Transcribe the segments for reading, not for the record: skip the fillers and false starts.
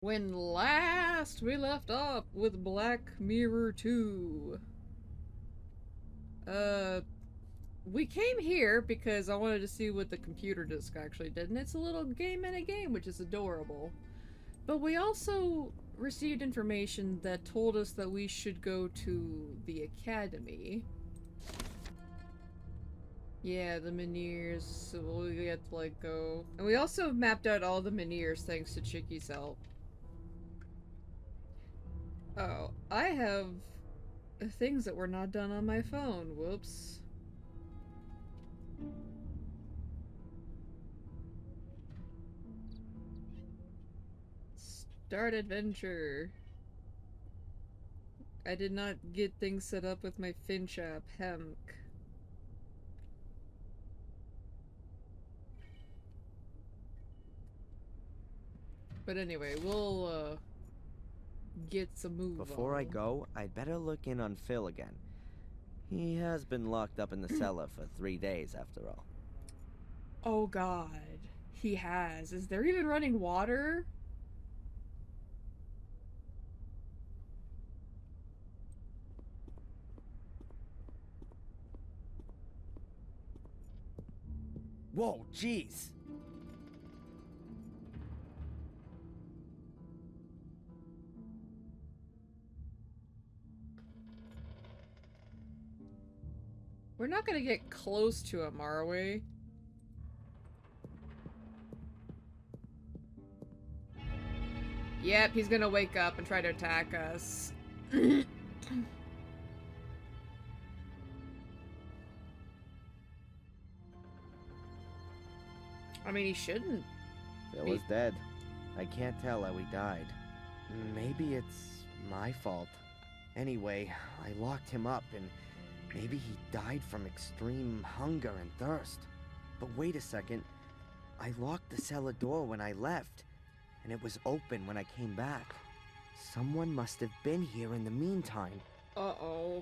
When last we left off with Black Mirror 2. We came here because I wanted to see what the computer disk actually did, and it's a little game in a game, which is adorable. But we also received information that told us that we should go to the academy. Yeah, the Meniers, so we have to, like, go. And we also mapped out all the Meniers thanks to Chicky's help. Oh, I have things that were not done on my phone. Whoops. Start adventure. I did not get things set up with my Finch app. Hemk. But anyway, we'll get some move Before on. I go, I'd better look in on Phil again. He has been locked up in the cellar for 3 days, after all. Oh god. He has. Is there even running water? Whoa, jeez! We're not gonna get close to him, are we? Yep, he's gonna wake up and try to attack us. I mean, he shouldn't. Phil is dead. I can't tell how he died. Maybe it's my fault. Anyway, I locked him up and maybe he died from extreme hunger and thirst. But wait a second. I locked the cellar door when I left, and it was open when I came back. Someone must have been here in the meantime. Uh-oh.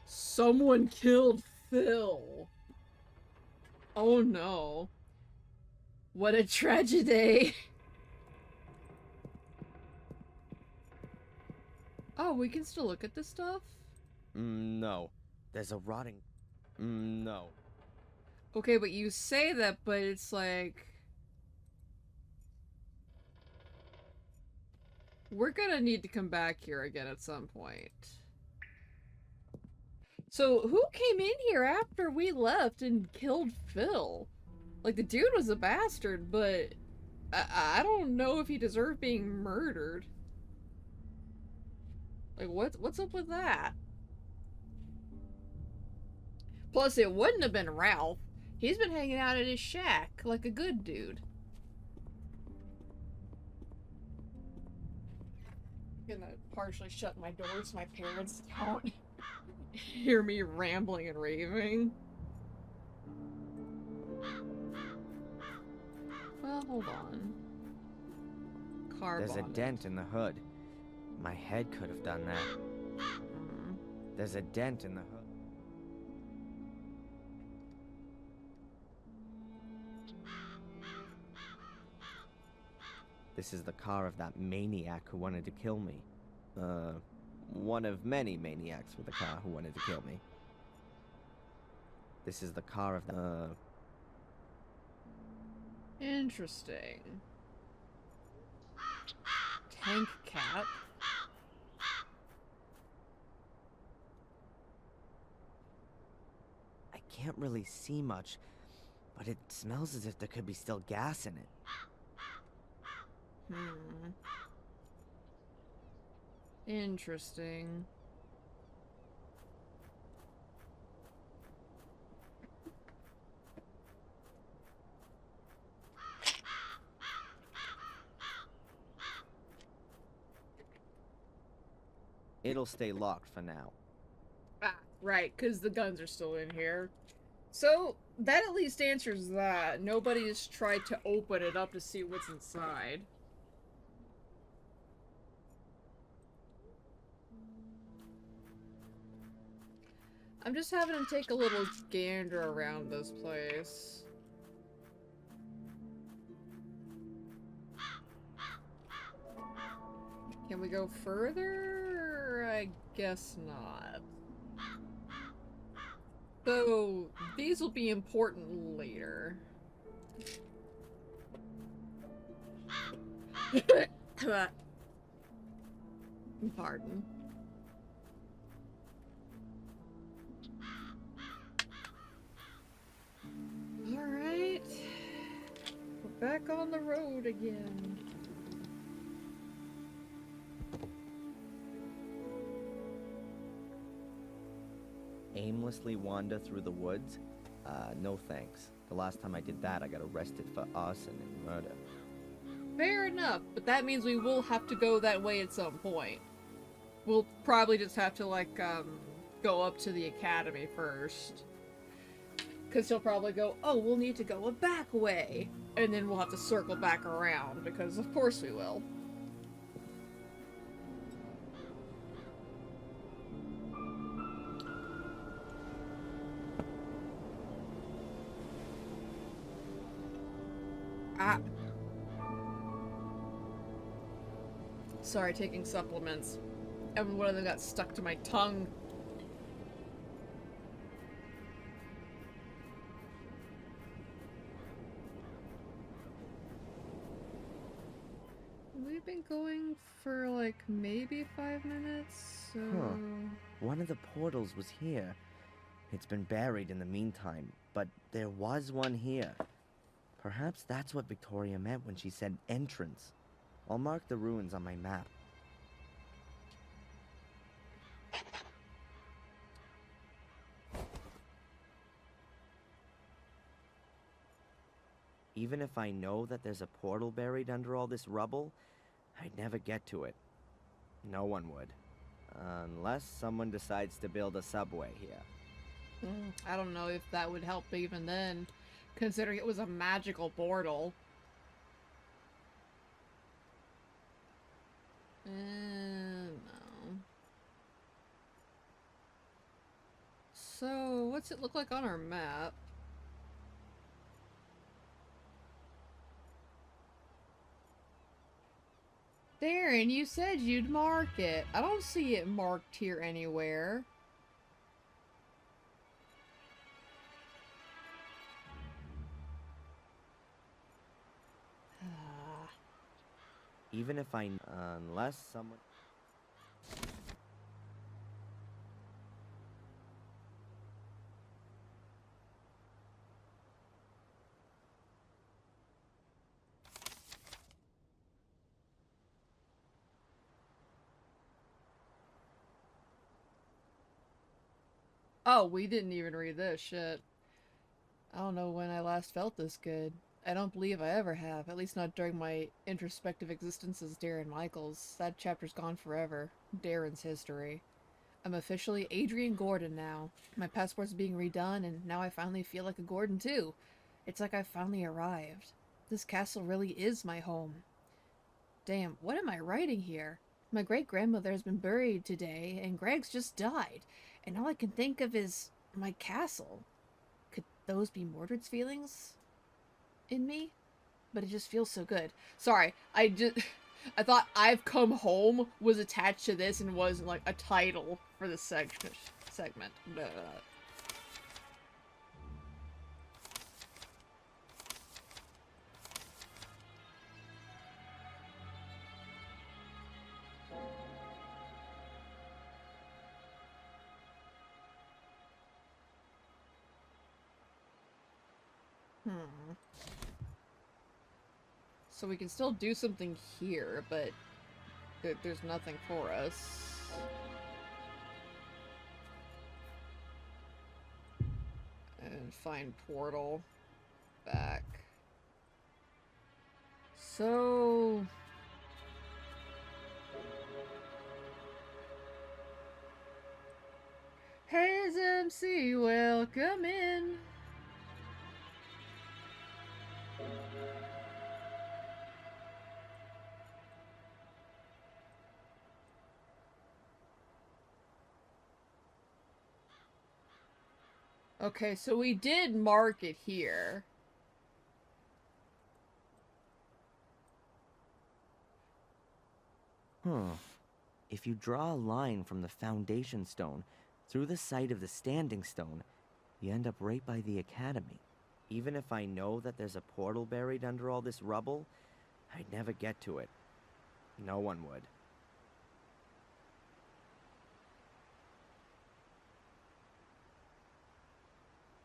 Someone killed Phil. Oh no. What a tragedy. Oh, we can still look at this stuff? No. There's a rotting... no. Okay, but you say that, but it's like... We're gonna need to come back here again at some point. So, who came in here after we left and killed Phil? Like, the dude was a bastard, but I don't know if he deserved being murdered. Like, what's up with that? Plus, it wouldn't have been Ralph. He's been hanging out at his shack like a good dude. I'm gonna partially shut my door so my parents don't hear me rambling and raving. Well, hold on. Car There's bonnet. a dent in the hood. My head could have done that. There's a dent in the hood. This is the car of that maniac who wanted to kill me. One of many maniacs with a car who wanted to kill me. This is the car of the... Interesting. Tank cap. I can't really see much, but it smells as if there could be still gas in it. Interesting. It'll stay locked for now. Ah, right, because the guns are still in here. So, that at least answers that. Nobody's tried to open it up to see what's inside. I'm just having him take a little gander around this place. Can we go further? I guess not. Though, these will be important later. Pardon. Alright. We're back on the road again. Aimlessly wander through the woods? No thanks. The last time I did that, I got arrested for arson and murder. Fair enough, but that means we will have to go that way at some point. We'll probably just have to, like, go up to the academy first. Because he'll probably go, oh, we'll need to go a back way. And then we'll have to circle back around, because of course we will. Ah. Sorry, taking supplements. And one of them got stuck to my tongue. We've been going for like maybe 5 minutes, so... Huh. One of the portals was here. It's been buried in the meantime, but there was one here. Perhaps that's what Victoria meant when she said entrance. I'll mark the ruins on my map. Even if I know that there's a portal buried under all this rubble, I'd never get to it. No one would. Unless someone decides to build a subway here. I don't know if that would help even then, considering it was a magical portal. No. So, what's it look like on our map? Darren, you said you'd mark it. I don't see it marked here anywhere. Even if I... unless someone... Oh, we didn't even read this shit. I don't know when I last felt this good. I don't believe I ever have, at least not during my introspective existence as Darren Michaels. That chapter's gone forever. Darren's history. I'm officially Adrian Gordon now. My passport's being redone, and now I finally feel like a Gordon too. It's like I've finally arrived. This castle really is my home. Damn, what am I writing here? My great-grandmother has been buried today, and Greg's just died, and all I can think of is my castle. Could those be Mordred's feelings in me? But it just feels so good. Sorry, I thought I've Come Home was attached to this and wasn't like a title for the segment. Blah. So we can still do something here, but there's nothing for us. And find portal. Back. So... Hey, MC, welcome in. Okay, so we did mark it here. Huh. If you draw a line from the foundation stone through the site of the standing stone, you end up right by the academy. Even if I know that there's a portal buried under all this rubble, I'd never get to it. No one would.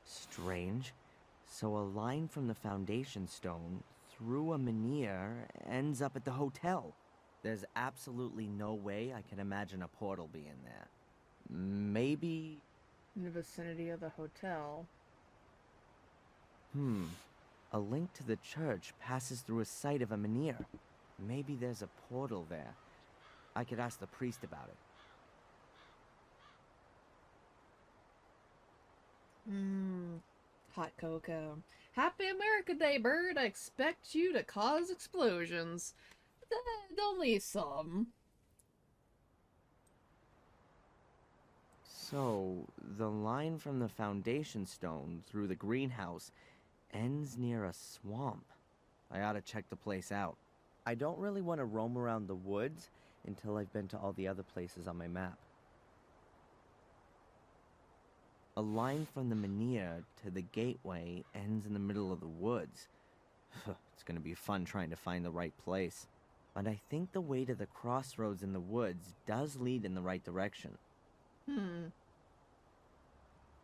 Strange. So a line from the foundation stone through a menhir ends up at the hotel. There's absolutely no way I can imagine a portal being there. Maybe... In the vicinity of the hotel. A link to the church passes through a site of a menhir. Maybe there's a portal there. I could ask the priest about it. Hot cocoa. Happy America Day, bird. I expect you to cause explosions. Only some. So, the line from the foundation stone through the greenhouse ends near a swamp. I ought to check the place out. I don't really want to roam around the woods until I've been to all the other places on my map. A line from the menhir to the gateway ends in the middle of the woods. It's gonna be fun trying to find the right place. But I think the way to the crossroads in the woods does lead in the right direction.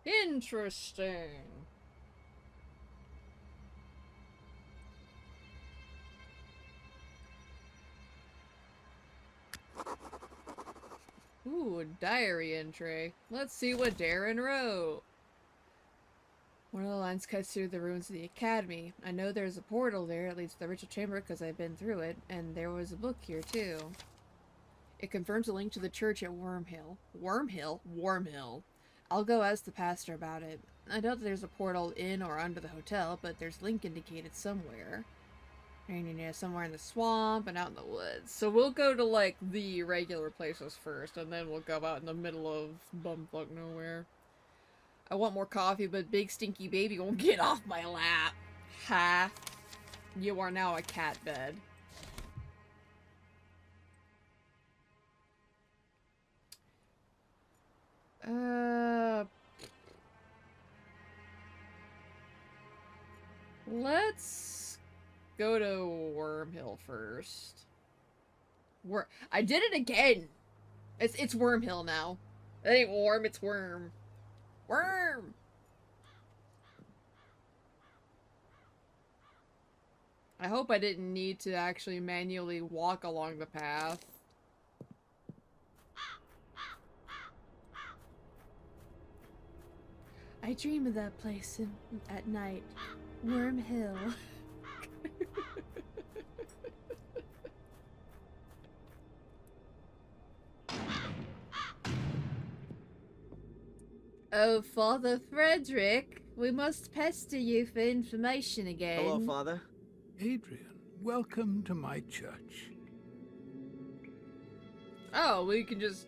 Interesting. Ooh, a diary entry. Let's see what Darren wrote. One of the lines cuts through the ruins of the academy. I know there's a portal there. It leads to the ritual chamber because I've been through it, and there was a book here too. It confirms a link to the church at Wormhill. Wormhill? Wormhill. I'll go ask the pastor about it. I doubt there's a portal in or under the hotel, but there's link indicated somewhere. Somewhere in the swamp and out in the woods. So we'll go to, like, the regular places first, and then we'll go out in the middle of bumfuck nowhere. I want more coffee, but Big Stinky Baby won't get off my lap. Ha. You are now a cat bed. Let's go to Wormhill first. I did it again! It's Wormhill now. It ain't Worm, it's Worm. Worm! I hope I didn't need to actually manually walk along the path. I dream of that place at night. Wormhill. Oh, Father Frederick, we must pester you for information again. Hello, Father. Adrian, welcome to my church. Oh, we can just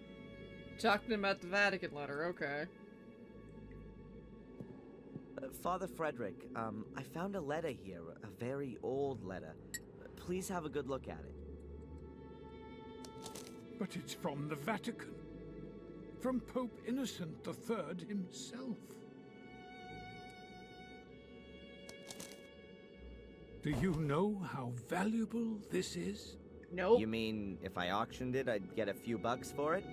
talk to him about the Vatican letter, okay. Father Frederick, I found a letter here, a very old letter. Please have a good look at it. But it's from the Vatican. From Pope Innocent III himself. Do you know how valuable this is? Nope. You mean if I auctioned it, I'd get a few bucks for it?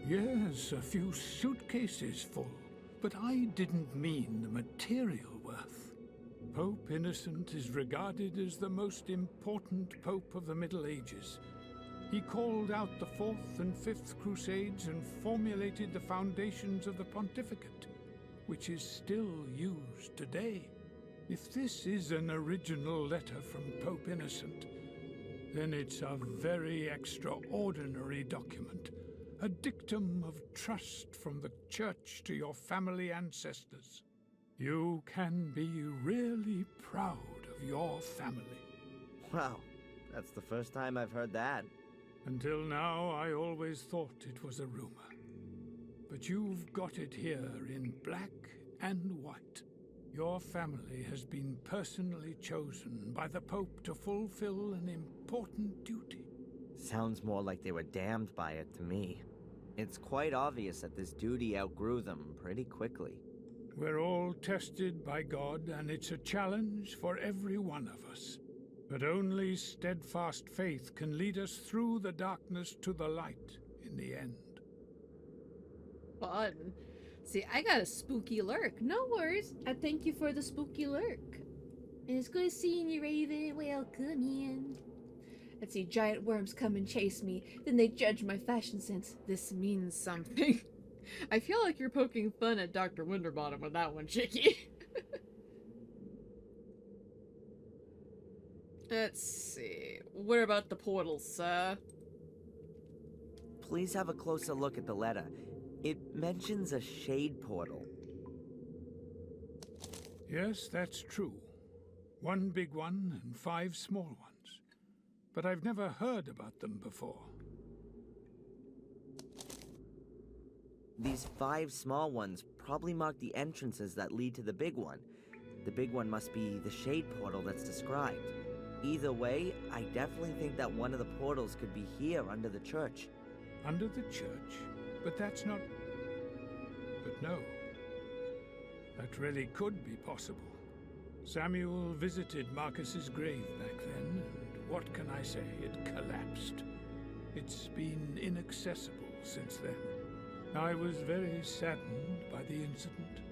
Yes, a few suitcases full. But I didn't mean the material worth. Pope Innocent is regarded as the most important pope of the Middle Ages. He called out the Fourth and Fifth Crusades and formulated the foundations of the pontificate, which is still used today. If this is an original letter from Pope Innocent, then it's a very extraordinary document. A dictum of trust from the church to your family ancestors. You can be really proud of your family. Wow, that's the first time I've heard that. Until now, I always thought it was a rumor. But you've got it here in black and white. Your family has been personally chosen by the Pope to fulfill an important duty. Sounds more like they were damned by it to me. It's quite obvious that this duty outgrew them pretty quickly. We're all tested by God, and it's a challenge for every one of us. But only steadfast faith can lead us through the darkness to the light in the end. Fun. See, I got a spooky lurk. No worries. I thank you for the spooky lurk. It's good seeing you, Raven. Welcome in. Let's see, giant worms come and chase me. Then they judge my fashion sense. This means something. I feel like you're poking fun at Dr. Winterbottom with that one, Chicky. Let's see. What about the portals, sir? Please have a closer look at the letter. It mentions a shade portal. Yes, that's true. 1 big one and 5 small ones. But I've never heard about them before. These 5 small ones probably mark the entrances that lead to the big one. The big one must be the shade portal that's described. Either way, I definitely think that one of the portals could be here under the church. Under the church? But that's not... But no. That really could be possible. Samuel visited Marcus's grave back then, and what can I say? It collapsed. It's been inaccessible since then. I was very saddened by the incident.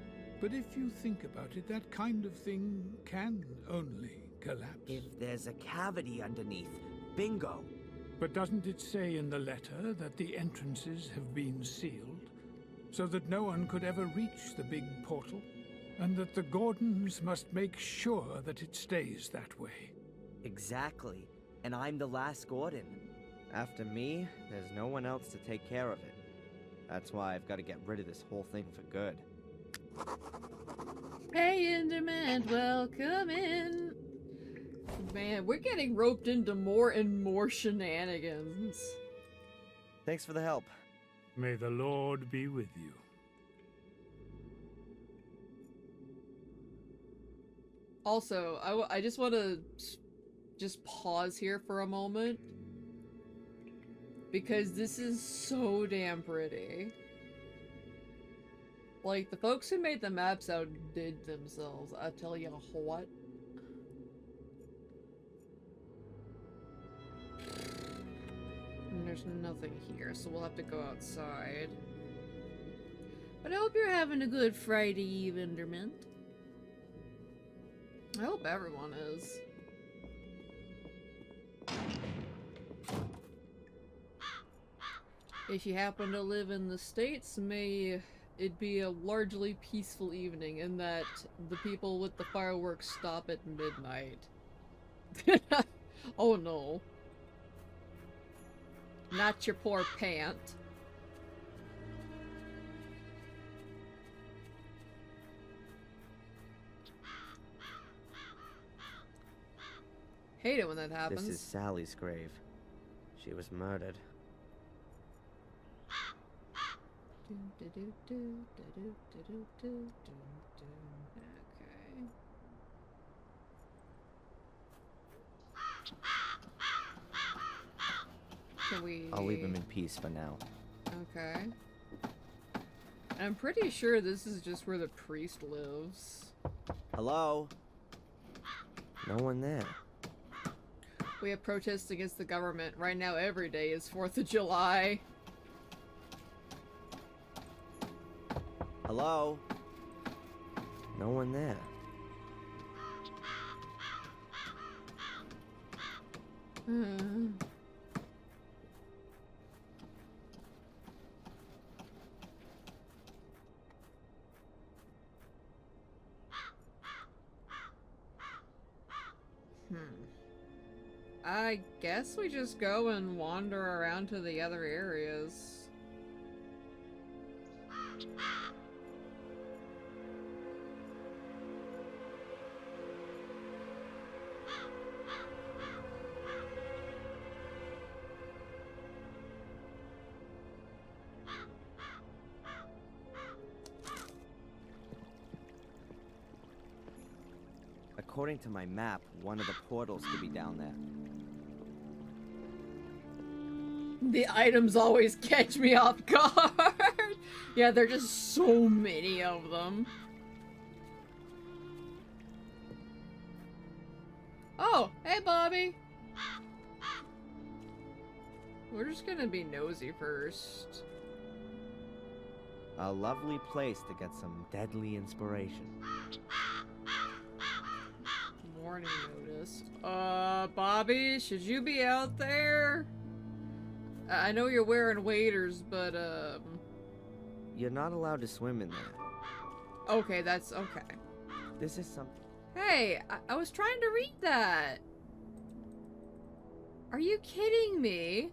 But if you think about it, that kind of thing can only collapse. If there's a cavity underneath, bingo! But doesn't it say in the letter that the entrances have been sealed, so that no one could ever reach the big portal? And that the Gordons must make sure that it stays that way. Exactly. And I'm the last Gordon. After me, there's no one else to take care of it. That's why I've got to get rid of this whole thing for good. Hey, Enderman, welcome in. Man, we're getting roped into more and more shenanigans. Thanks for the help. May the Lord be with you. Also, I just want to just pause here for a moment. Because this is so damn pretty. Like, the folks who made the maps outdid themselves, I tell you what. And there's nothing here, so we'll have to go outside. But I hope you're having a good Friday Eve, Enderman. I hope everyone is. If you happen to live in the States, may it be a largely peaceful evening in that the people with the fireworks stop at midnight. Oh no. Not your poor pant. Hate it when that happens. This is Sally's grave. She was murdered. Okay. Can we... I'll leave him in peace for now. Okay. I'm pretty sure this is just where the priest lives. Hello? No one there. We have protests against the government. Right now, every day is 4th of July. Hello? No one there. I guess we just go and wander around to the other areas. According to my map, one of the portals could be down there. The items always catch me off guard. Yeah, there are just so many of them. Oh, hey Bobby. We're just gonna be nosy first. A lovely place to get some deadly inspiration. Warning notice. Bobby, should you be out there? I know you're wearing waders, but, You're not allowed to swim in there. okay, that's okay. This is something. Hey, I was trying to read that. Are you kidding me?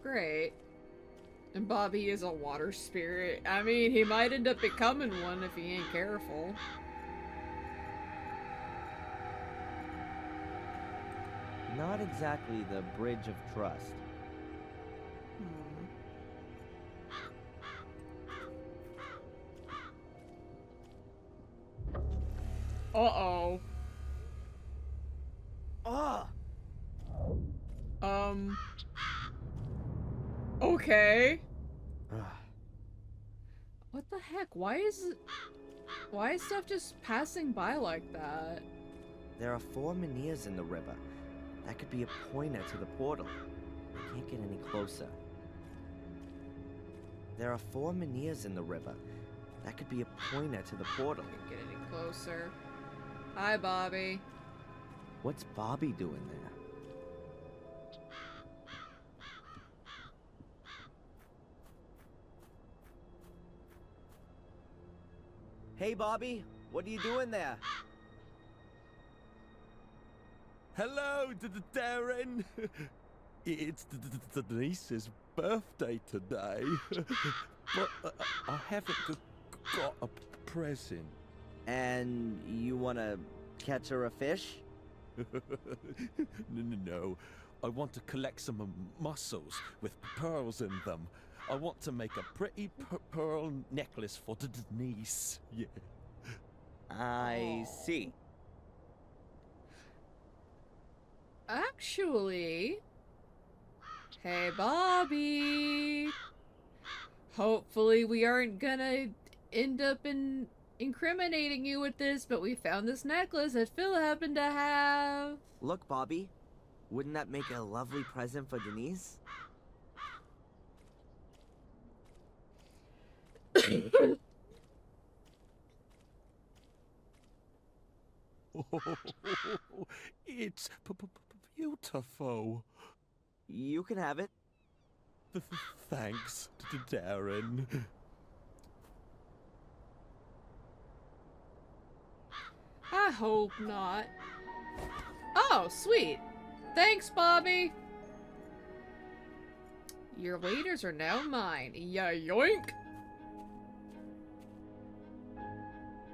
Great. And Bobby is a water spirit. I mean, he might end up becoming one if he ain't careful. Not exactly the bridge of trust. Uh-oh. Ah! Okay. What the heck? Why is stuff just passing by like that? There are 4 Menhirs in the river. That could be a pointer to the portal. I can't get any closer. There are 4 Menhirs in the river. That could be a pointer to the portal. Can't get any closer. Hi, Bobby. What's Bobby doing there? Hey, Bobby. What are you doing there? Hello, Darren. It's Denise's birthday today, but I haven't got a present. And you want to catch her a fish? No. I want to collect some mussels with pearls in them. I want to make a pretty pearl necklace for Denise. Yeah. I see. Actually... Hey, Bobby. Hopefully we aren't gonna end up incriminating you with this, but we found this necklace that Phil happened to have. Look, Bobby. Wouldn't that make a lovely present for Denise? It's beautiful. You can have it. Thanks, Darren. I hope not. Oh, sweet. Thanks, Bobby. Your waders are now mine. Yeah, yoink.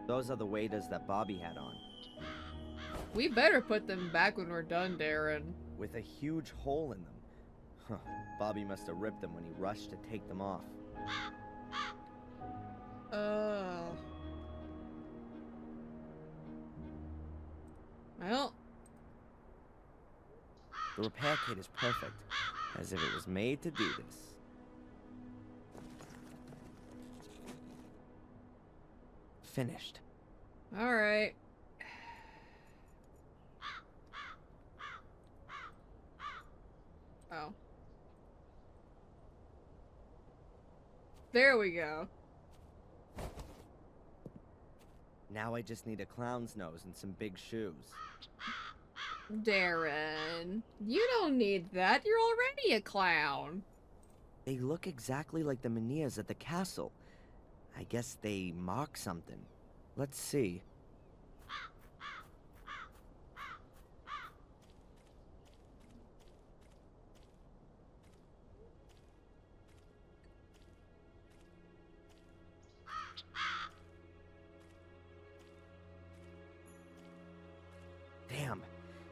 Those are the waders that Bobby had on. We better put them back when we're done, Darren. With a huge hole in them. Huh. Bobby must have ripped them when he rushed to take them off. Well. The repair kit is perfect, as if it was made to do this. Finished. Alright. Oh. There we go. Now I just need a clown's nose and some big shoes. Darren, you don't need that. You're already a clown. They look exactly like the Menhirs at the castle. I guess they mark something. Let's see. Damn,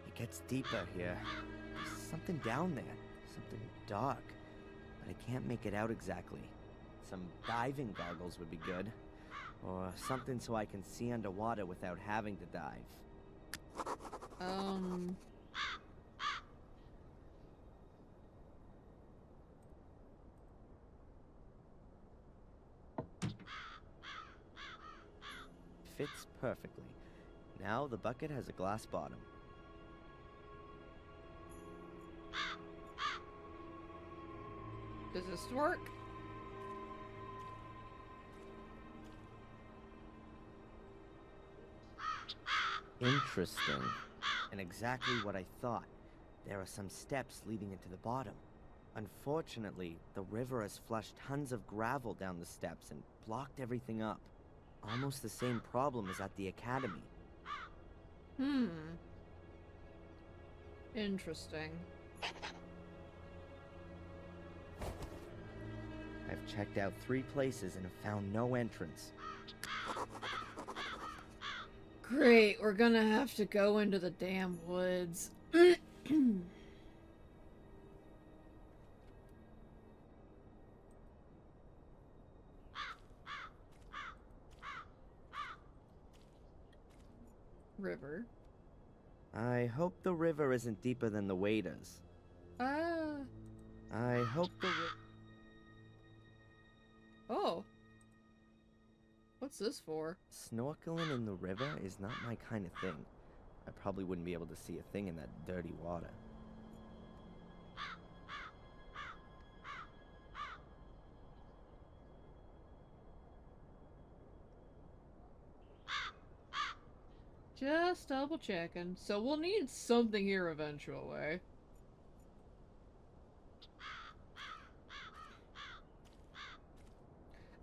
it gets deeper here. There's something down there, something dark, but I can't make it out exactly. Some diving goggles would be good, or something so I can see underwater without having to dive. fits perfectly. Now the bucket has a glass bottom. Does this work? Interesting. And exactly what I thought. There are some steps leading into the bottom. Unfortunately, the river has flushed tons of gravel down the steps and blocked everything up. Almost the same problem as at the academy. Interesting. I've checked out 3 places and have found no entrance. Great, we're gonna have to go into the damn woods. River. I hope the river isn't deeper than the waders. I hope the Oh. What's this for? Snorkeling in the river is not my kind of thing. I probably wouldn't be able to see a thing in that dirty water. Just double checking. So we'll need something here eventually.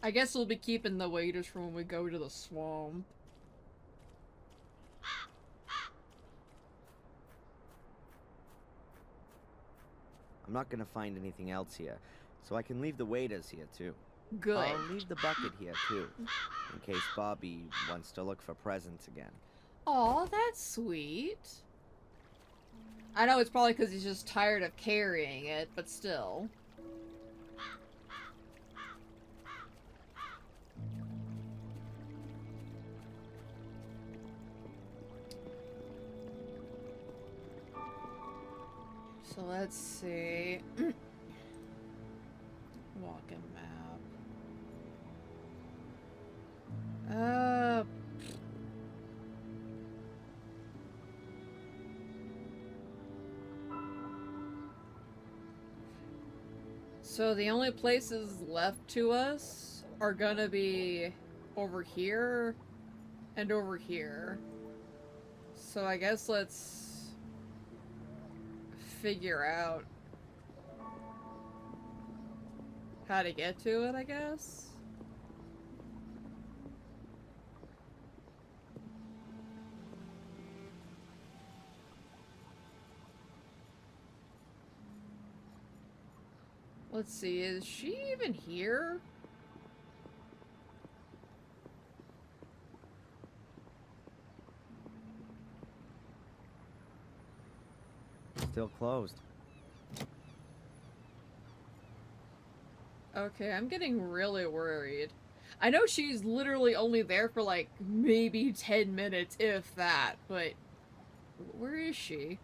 I guess we'll be keeping the waders for when we go to the swamp. I'm not gonna find anything else here, so I can leave the waders here too. Good. I'll leave the bucket here too, in case Bobby wants to look for presents again. Aw, that's sweet. I know it's probably because he's just tired of carrying it, but still. So let's see. Walking map. So the only places left to us are gonna be over here and over here. So I guess let's figure out how to get to it, I guess. Let's see, is she even here? Still closed. Okay, I'm getting really worried. I know she's literally only there for like maybe 10 minutes, if that, but where is she?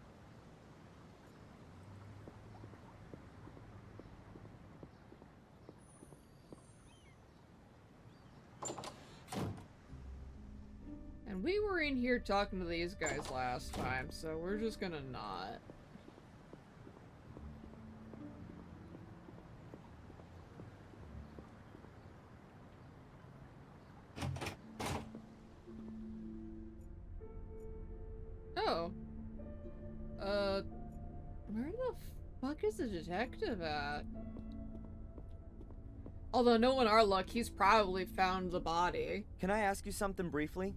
And we were in here talking to these guys last time, so we're just gonna not. Oh. Where the fuck is the detective at? Although, knowing our luck, he's probably found the body. Can I ask you something briefly?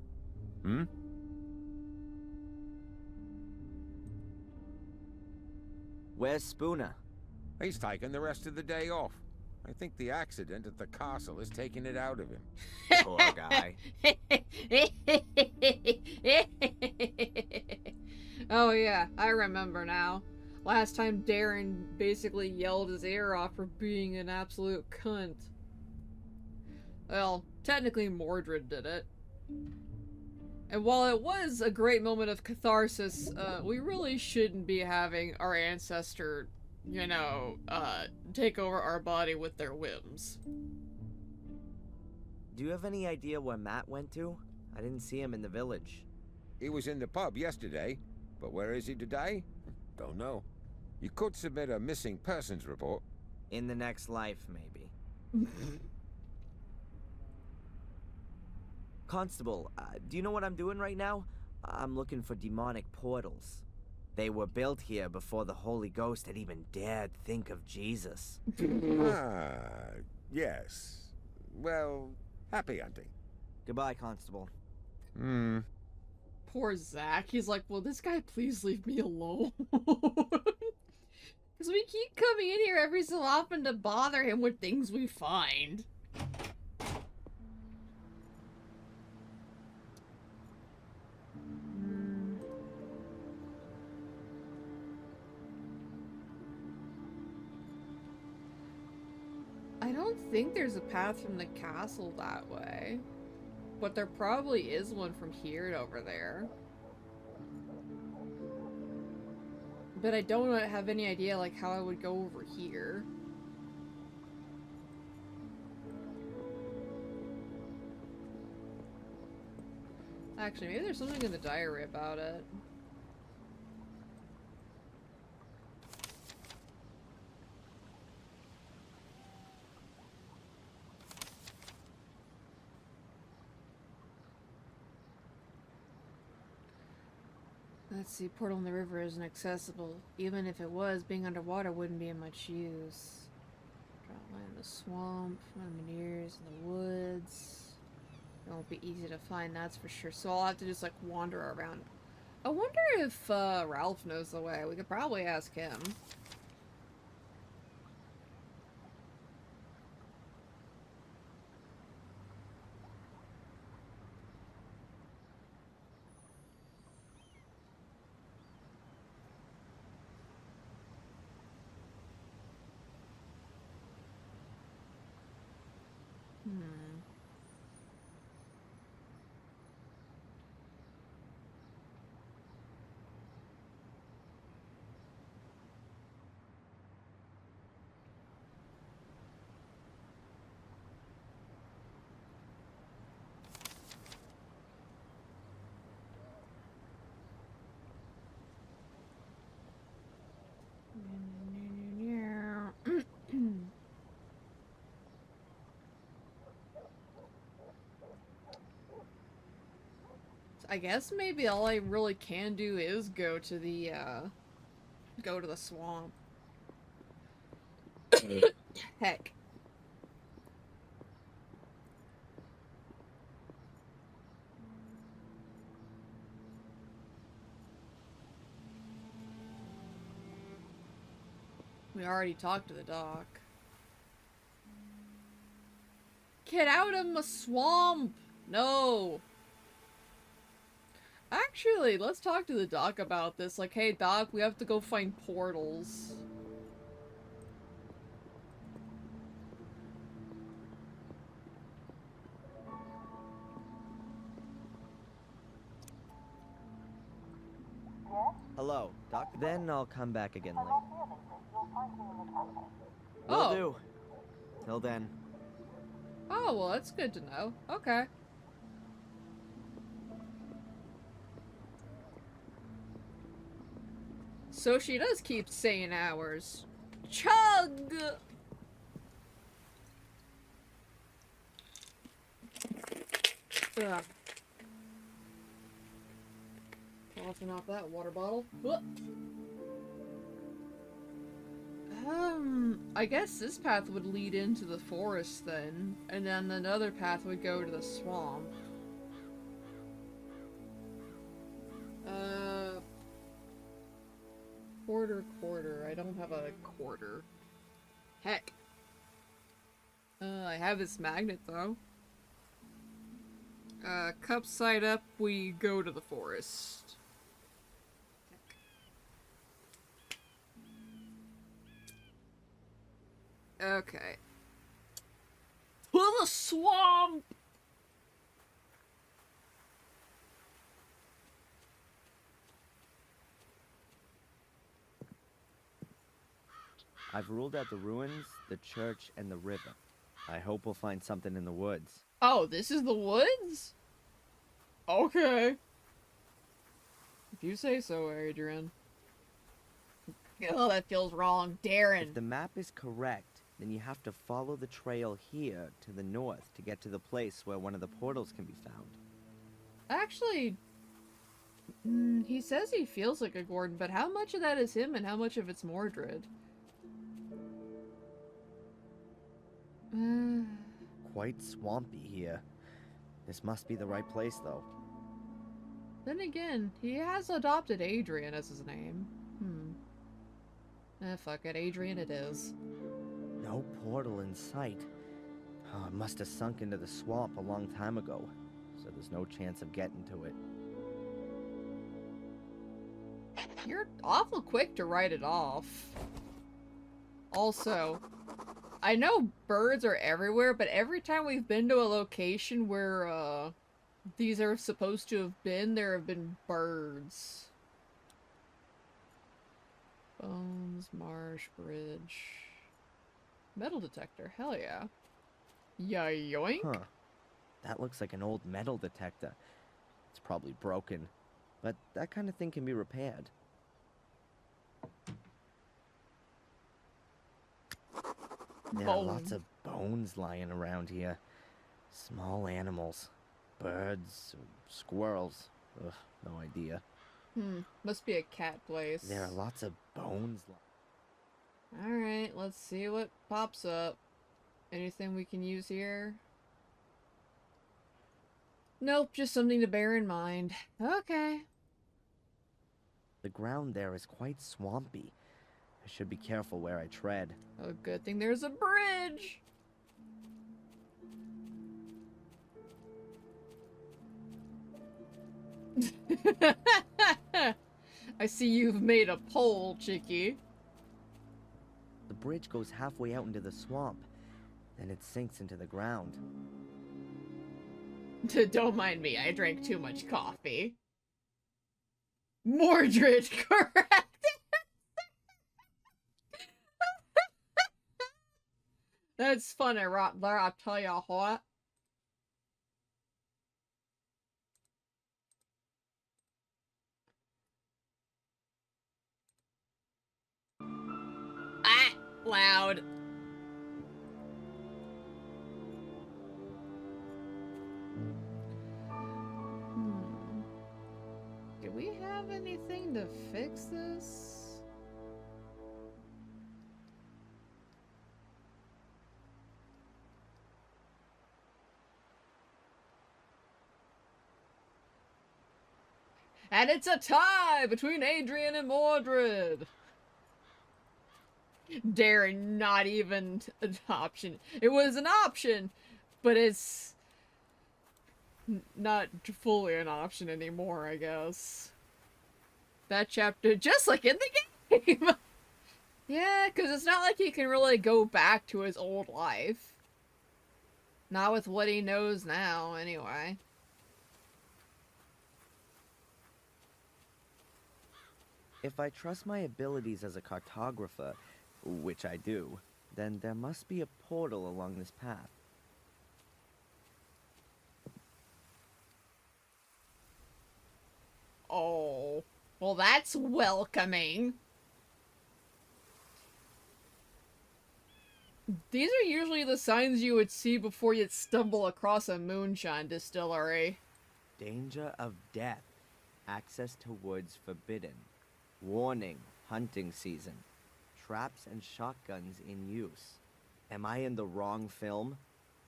Where's Spooner? He's taking the rest of the day off. I think the accident at the castle is taking it out of him. Poor guy. Oh yeah, I remember now. Last time Darren basically yelled his ear off for being an absolute cunt. Well, technically Mordred did it. And while it was a great moment of catharsis, we really shouldn't be having our ancestor, you know, take over our body with their whims. Do you have any idea where Matt went to? I didn't see him in the village. He was in the pub yesterday, but where is he today? Don't know. You could submit a missing persons report. In the next life, maybe. Constable, do you know what I'm doing right now? I'm looking for demonic portals. They were built here before the Holy Ghost had even dared think of Jesus. Yes. Well, happy hunting. Goodbye, Constable. Poor Zach. He's like, will this guy please leave me alone? Because we keep coming in here every so often to bother him with things we find. I don't think there's a path from the castle that way. But there probably is one from here to over there. But I don't have any idea like how I would go over here. Actually, maybe there's something in the diary about it. Let's see, portal in the river isn't accessible. Even if it was, being underwater wouldn't be of much use. Drop line in the swamp, Minears in the woods. It won't be easy to find, that's for sure. So I'll have to just like wander around. I wonder if Ralph knows the way. We could probably ask him. I guess maybe all I really can do is go to the swamp. Heck. We already talked to the doc. Get out of my swamp! No! Actually, let's talk to the doc about this. Like, hey doc, we have to go find portals. Hello, Doc. Then I'll come back again later. Will Oh. do. Till then. Oh, well, that's good to know. Okay. So she does keep saying hours. Chug! Ugh. Tossing off that water bottle. Whoop. I guess this path would lead into the forest then, and then another path would go to the swamp. Quarter. I don't have a quarter. Heck. I have this magnet though. Cup side up, we go to the forest. Okay. To the swamp! I've ruled out the ruins, the church, and the river. I hope we'll find something in the woods. Oh, this is the woods? Okay. If you say so, Adrian. Oh, that feels wrong. Darren. If the map is correct, then you have to follow the trail here to the north to get to the place where one of the portals can be found. Actually, he says he feels like a Gordon, but how much of that is him and how much of it's Mordred? Quite swampy here. This must be the right place, though. Then again, he has adopted Adrian as his name. Fuck it, Adrian it is. No portal in sight. Oh, it must have sunk into the swamp a long time ago, so there's no chance of getting to it. You're awful quick to write it off. Also, I know birds are everywhere, but every time we've been to a location where, these are supposed to have been, there have been birds. Bones, marsh, bridge. Metal detector, hell yeah. Yoink. Huh. That looks like an old metal detector. It's probably broken, but that kind of thing can be repaired. There are lots of bones lying around here. Small animals. Birds, squirrels. Ugh, no idea. Must be a cat place. There are lots of bones. Alright, let's see what pops up. Anything we can use here? Nope, just something to bear in mind. Okay. The ground there is quite swampy. I should be careful where I tread. Oh, good thing there's a bridge! I see you've made a pole, Chicky. The bridge goes halfway out into the swamp. Then it sinks into the ground. Don't mind me, I drank too much coffee. Mordred, correct! That's funny, right there, I'll tell you what. Ah! Loud. Do we have anything to fix this? And it's a tie between Adrian and Mordred. Darren, not even an option. It was an option, but it's not fully an option anymore, I guess. That chapter, just like in the game! Yeah, because it's not like he can really go back to his old life. Not with what he knows now, anyway. If I trust my abilities as a cartographer, which I do, then there must be a portal along this path. Oh, well that's welcoming. These are usually the signs you would see before you'd stumble across a moonshine distillery. Danger of death. Access to woods forbidden. Warning, hunting season. Traps and shotguns in use. Am I in the wrong film?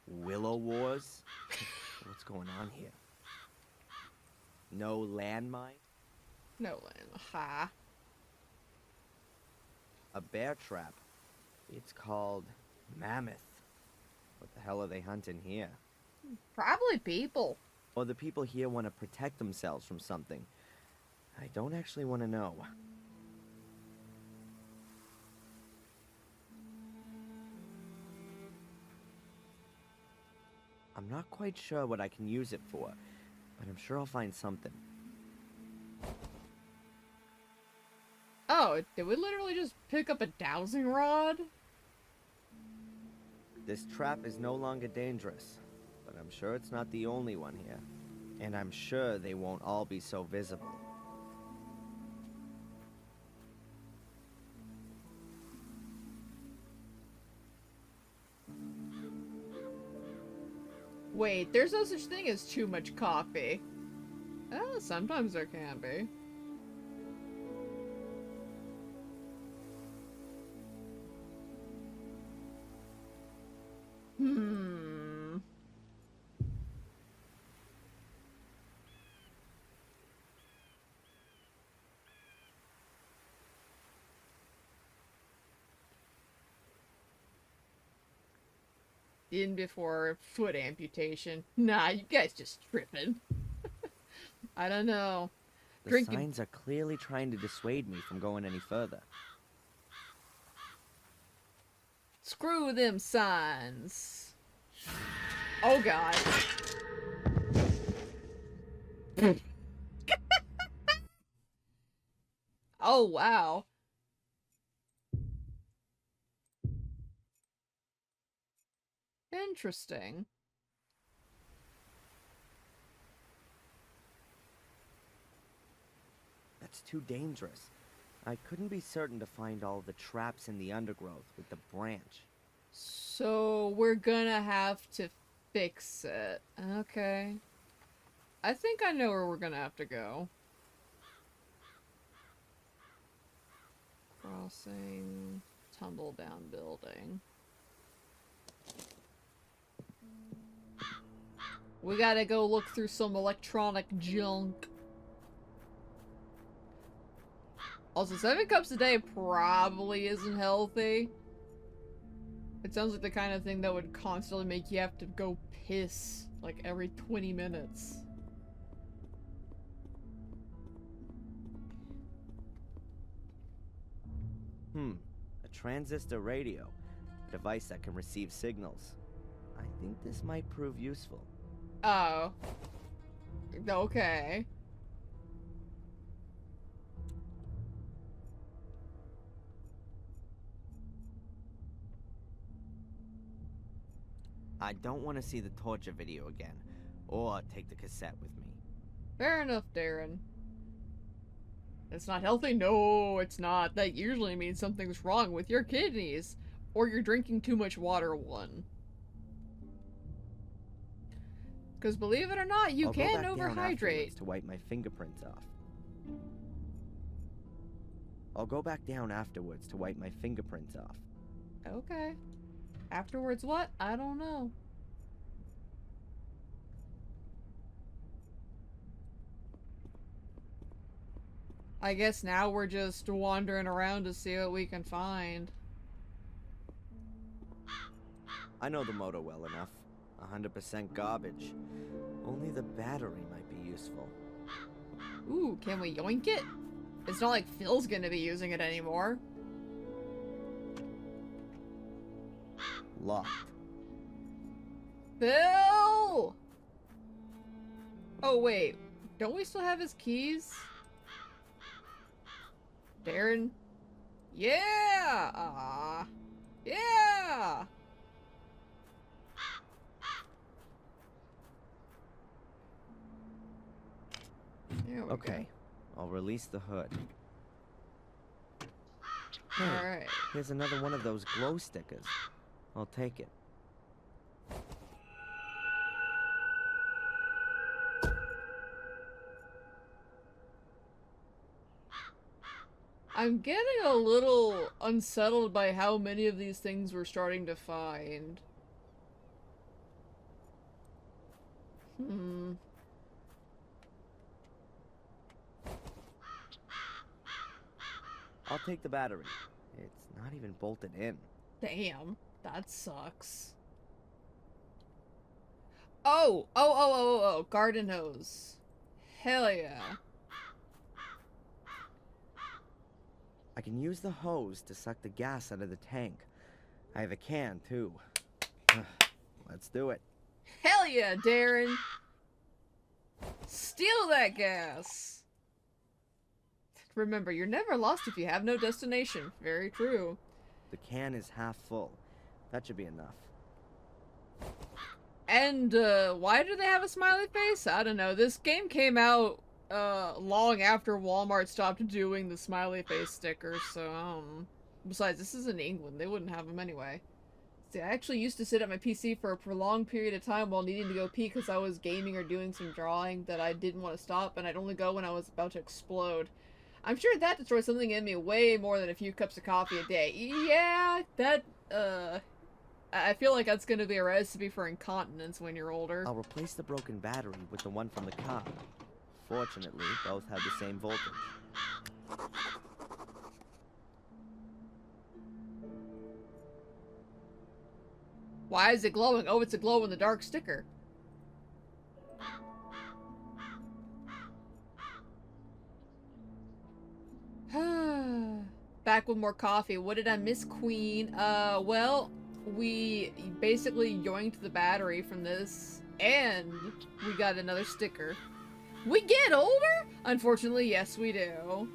Willow Wars? What's going on here? No landmine? No land. Ha. A bear trap. It's called Mammoth. What the hell are they hunting here? Probably people. Or the people here want to protect themselves from something. I don't actually want to know. I'm not quite sure what I can use it for, but I'm sure I'll find something. Oh, did we literally just pick up a dowsing rod? This trap is no longer dangerous, but I'm sure it's not the only one here. And I'm sure they won't all be so visible. Wait, there's no such thing as too much coffee. Sometimes there can be. In before foot amputation. Nah, you guys just tripping. I don't know. The signs are clearly trying to dissuade me from going any further. Screw them signs. Oh god. Oh wow. Interesting. That's too dangerous. I couldn't be certain to find all the traps in the undergrowth with the branch. So we're gonna have to fix it. Okay. I think I know where we're gonna have to go. Crossing, tumble down building. We gotta go look through some electronic junk. Also, 7 cups a day probably isn't healthy. It sounds like the kind of thing that would constantly make you have to go piss, like, every 20 minutes. A transistor radio. A device that can receive signals. I think this might prove useful. Oh. Okay. I don't want to see the torture video again, or take the cassette with me. Fair enough, Darren. It's not healthy? No, it's not. That usually means something's wrong with your kidneys. Or you're drinking too much water, one. Because believe it or not, you can overhydrate. To wipe my fingerprints off. I'll go back down afterwards to wipe my fingerprints off. Okay. Afterwards what? I don't know. I guess now we're just wandering around to see what we can find. I know the motor well enough. 100% garbage. Only the battery might be useful. Ooh, can we yoink it? It's not like Phil's gonna be using it anymore. Locked. Phil! Oh wait, don't we still have his keys? Darren? Yeah! Ah, yeah! There we Okay, I'll release the hood. go. Alright. Here's another one of those glow stickers. I'll take it. I'm getting a little unsettled by how many of these things we're starting to find. I'll take the battery. It's not even bolted in. Damn, that sucks. Oh, garden hose. Hell yeah. I can use the hose to suck the gas out of the tank. I have a can, too. Let's do it. Hell yeah, Darren. Steal that gas. Remember, you're never lost if you have no destination. Very true. The can is half full. That should be enough. And, why do they have a smiley face? I don't know. This game came out, long after Walmart stopped doing the smiley face stickers, so, besides, this is in England. They wouldn't have them anyway. See, I actually used to sit at my PC for a prolonged period of time while needing to go pee because I was gaming or doing some drawing that I didn't want to stop, and I'd only go when I was about to explode. I'm sure that destroys something in me way more than a few cups of coffee a day. Yeah, that, I feel like that's gonna be a recipe for incontinence when you're older. I'll replace the broken battery with the one from the car. Fortunately, both have the same voltage. Why is it glowing? Oh, it's a glow-in-the-dark sticker. Back with more coffee. What did I miss, Queen? Well, we basically yoinked the battery from this, and we got another sticker. We get older? Unfortunately, yes, we do.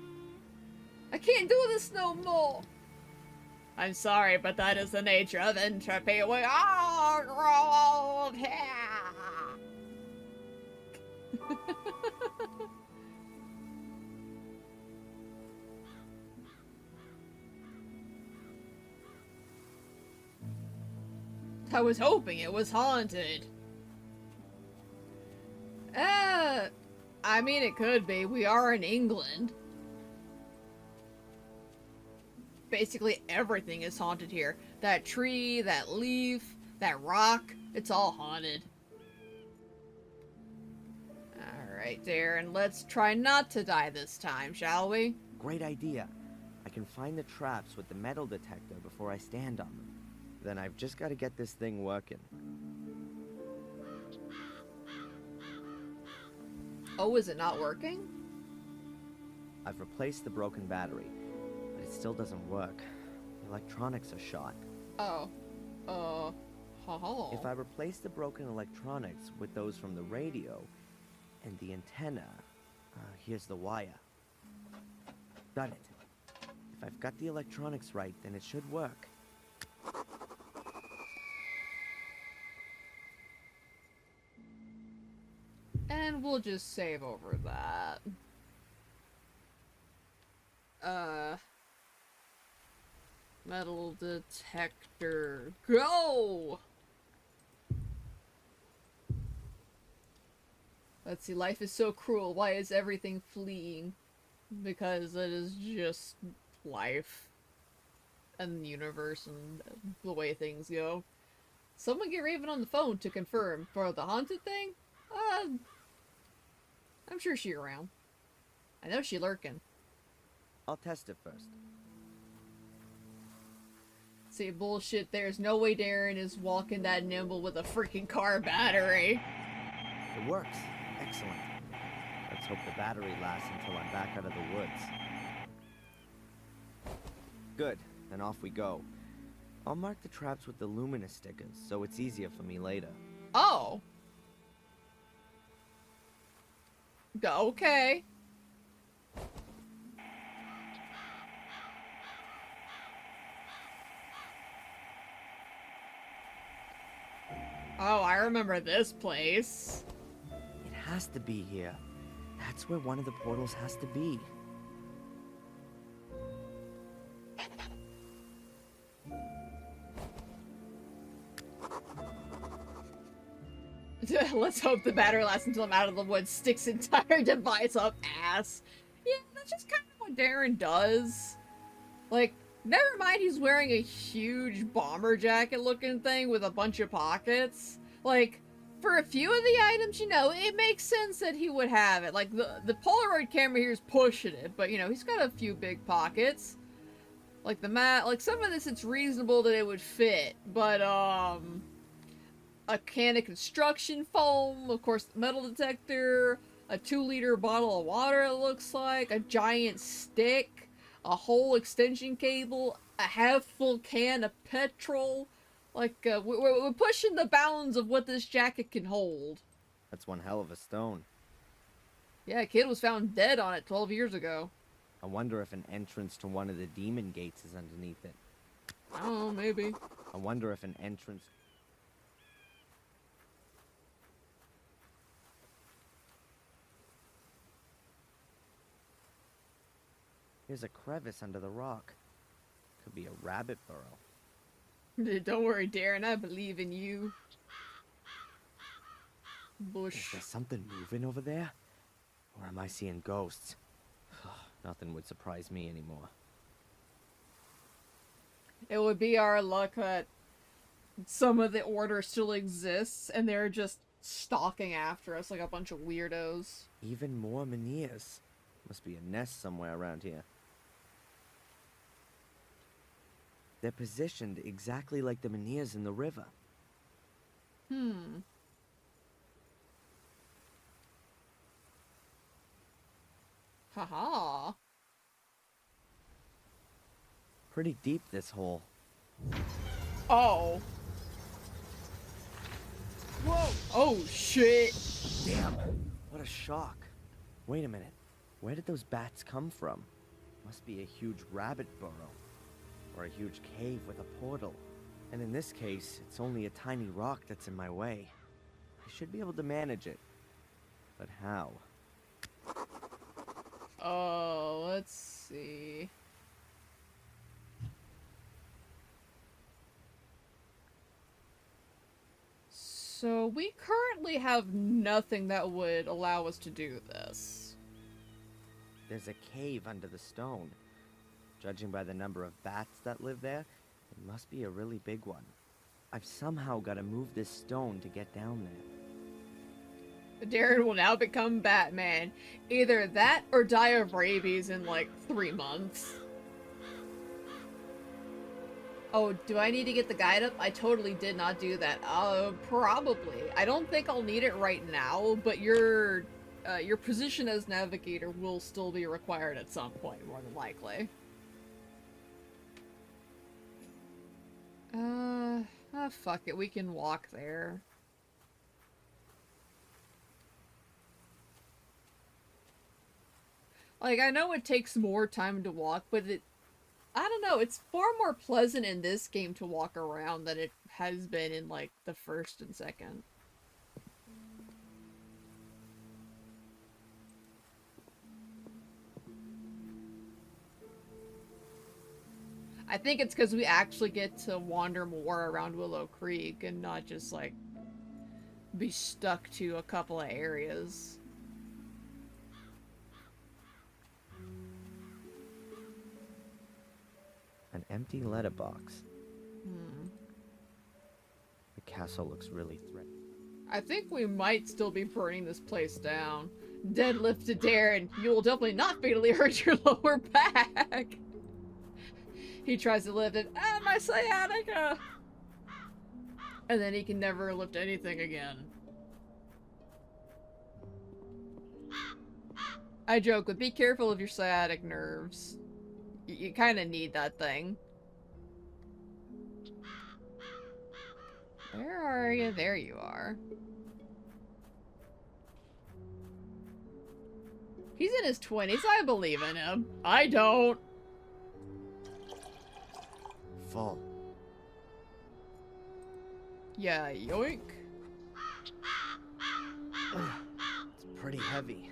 I can't do this no more. I'm sorry, but that is the nature of entropy. We all grow old here. I was hoping it was haunted. I mean, it could be. We are in England. Basically everything is haunted here. That tree, that leaf, that rock, it's all haunted. Alright, Darren, let's try not to die this time, shall we? Great idea. I can find the traps with the metal detector before I stand on them. Then I've just got to get this thing working. Oh, is it not working? I've replaced the broken battery, but it still doesn't work. The electronics are shot. Oh. If I replace the broken electronics with those from the radio and the antenna, here's the wire. Got it. If I've got the electronics right, then it should work. And we'll just save over that. Metal detector. Go! Let's see, life is so cruel. Why is everything fleeing? Because it is just life. And the universe and the way things go. Someone get Raven on the phone to confirm. For the haunted thing? I'm sure she's around. I know she's lurking. I'll test it first. See, bullshit, there's no way Darren is walking that nimble with a freaking car battery. It works. Excellent. Let's hope the battery lasts until I'm back out of the woods. Good. Then off we go. I'll mark the traps with the luminous stickers, so it's easier for me later. Oh. Okay. Oh, I remember this place. It has to be here. That's where one of the portals has to be. Let's hope the battery lasts until I'm out of the woods. Sticks entire device up ass. Yeah, that's just kind of what Darren does. Like, never mind he's wearing a huge bomber jacket looking thing with a bunch of pockets. Like, for a few of the items, you know, it makes sense that he would have it. Like, the Polaroid camera here is pushing it, but, you know, he's got a few big pockets. Like, the mat, like, some of this, it's reasonable that it would fit, but, a can of construction foam, of course, the metal detector, a 2-liter bottle of water, it looks like, a giant stick, a whole extension cable, a half-full can of petrol. Like, we're pushing the bounds of what this jacket can hold. That's one hell of a stone. Yeah, a kid was found dead on it 12 years ago. I wonder if an entrance to one of the demon gates is underneath it. I don't know, maybe. I wonder if an entrance... There's a crevice under the rock. Could be a rabbit burrow. Don't worry, Darren. I believe in you. Is Bush. there something moving over there? Or am I seeing ghosts? Nothing would surprise me anymore. It would be our luck that some of the order still exists and they're just stalking after us like a bunch of weirdos. Even more Menhirs. Must be a nest somewhere around here. They're positioned exactly like the Menhirs in the river. Haha. Pretty deep, this hole. Oh. Whoa. Oh, shit. Damn! What a shock. Wait a minute. Where did those bats come from? Must be a huge rabbit burrow. Or a huge cave with a portal. And in this case, it's only a tiny rock that's in my way. I should be able to manage it. But how? Oh, let's see. So we currently have nothing that would allow us to do this. There's a cave under the stone. Judging by the number of bats that live there, it must be a really big one. I've somehow got to move this stone to get down there. Darren will now become Batman. Either that or die of rabies in like 3 months. Oh, do I need to get the guide up? I totally did not do that. Probably. I don't think I'll need it right now, but your position as navigator will still be required at some point, more than likely. Fuck it. We can walk there. Like, I know it takes more time to walk, but I don't know, it's far more pleasant in this game to walk around than it has been in, like, the first and second. I think it's because we actually get to wander more around Willow Creek and not just, like, be stuck to a couple of areas. An empty letterbox. The castle looks really threatening. I think we might still be burning this place down. Deadlift to Darren. You will definitely not fatally hurt your lower back. He tries to lift it. Ah, my sciatica! And then he can never lift anything again. I joke, but be careful of your sciatic nerves. You kind of need that thing. Where are you? There you are. He's in his 20s. I believe in him. I don't. Full. Yeah, yoink. It's pretty heavy.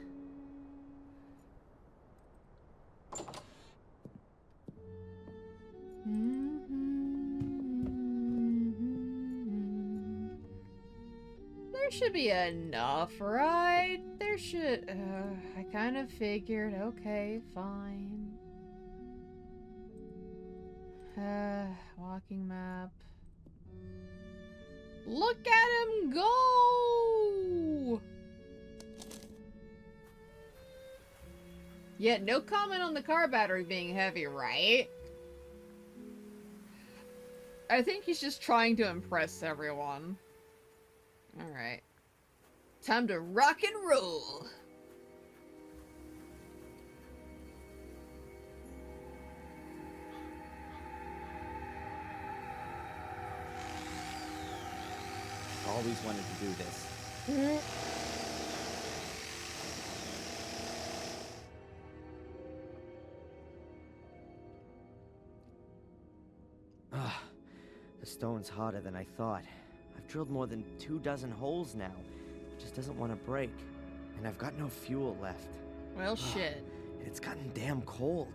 There should be enough, right? There should... I kind of figured. Okay, fine. Walking map. Look at him go! Yeah, no comment on the car battery being heavy, right? I think he's just trying to impress everyone. Alright. Time to rock and roll! Always wanted to do this. The stone's harder than I thought. I've drilled more than 24 holes now. It just doesn't want to break. And I've got no fuel left. Well, shit. And it's gotten damn cold.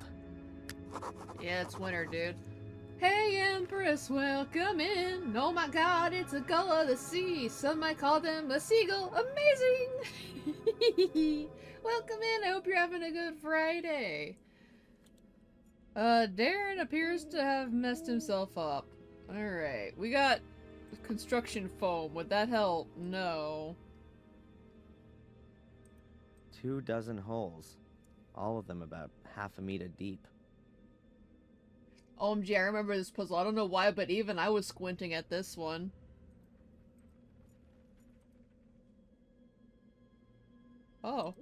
Yeah, it's winter, dude. Hey, Empress, welcome in. Oh my god, it's a gull of the sea. Some might call them a seagull. Amazing! Welcome in. I hope you're having a good Friday. Darren appears to have messed himself up. Alright, we got construction foam. Would that help? No. 24 holes. All of them about half a meter deep. OMG, I remember this puzzle. I don't know why, but even I was squinting at this one. Oh.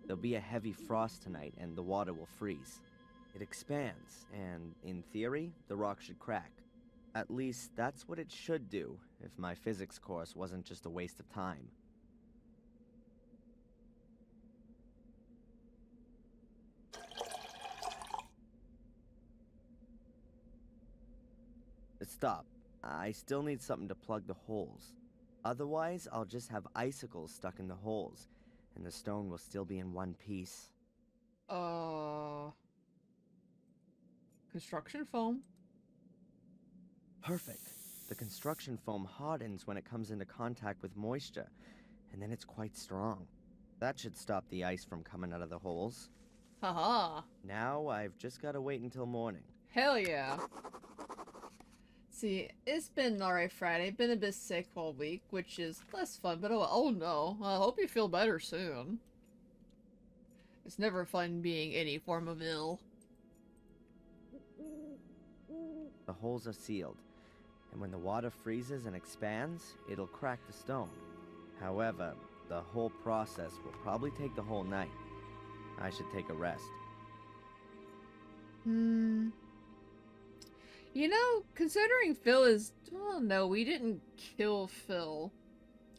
There'll be a heavy frost tonight and the water will freeze. It expands, and in theory, the rock should crack. At least that's what it should do, if my physics course wasn't just a waste of time. Stop. I still need something to plug the holes. Otherwise, I'll just have icicles stuck in the holes, and the stone will still be in one piece. Construction foam. Perfect. The construction foam hardens when it comes into contact with moisture, and then it's quite strong. That should stop the ice from coming out of the holes. Haha. Now I've just gotta wait until morning. Hell yeah. See, it's been an alright Friday. Been a bit sick all week, which is less fun, but oh no. I hope you feel better soon. It's never fun being any form of ill. The holes are sealed, and when the water freezes and expands, it'll crack the stone. However, the whole process will probably take the whole night. I should take a rest. You know, considering Phil is... Oh no, we didn't kill Phil.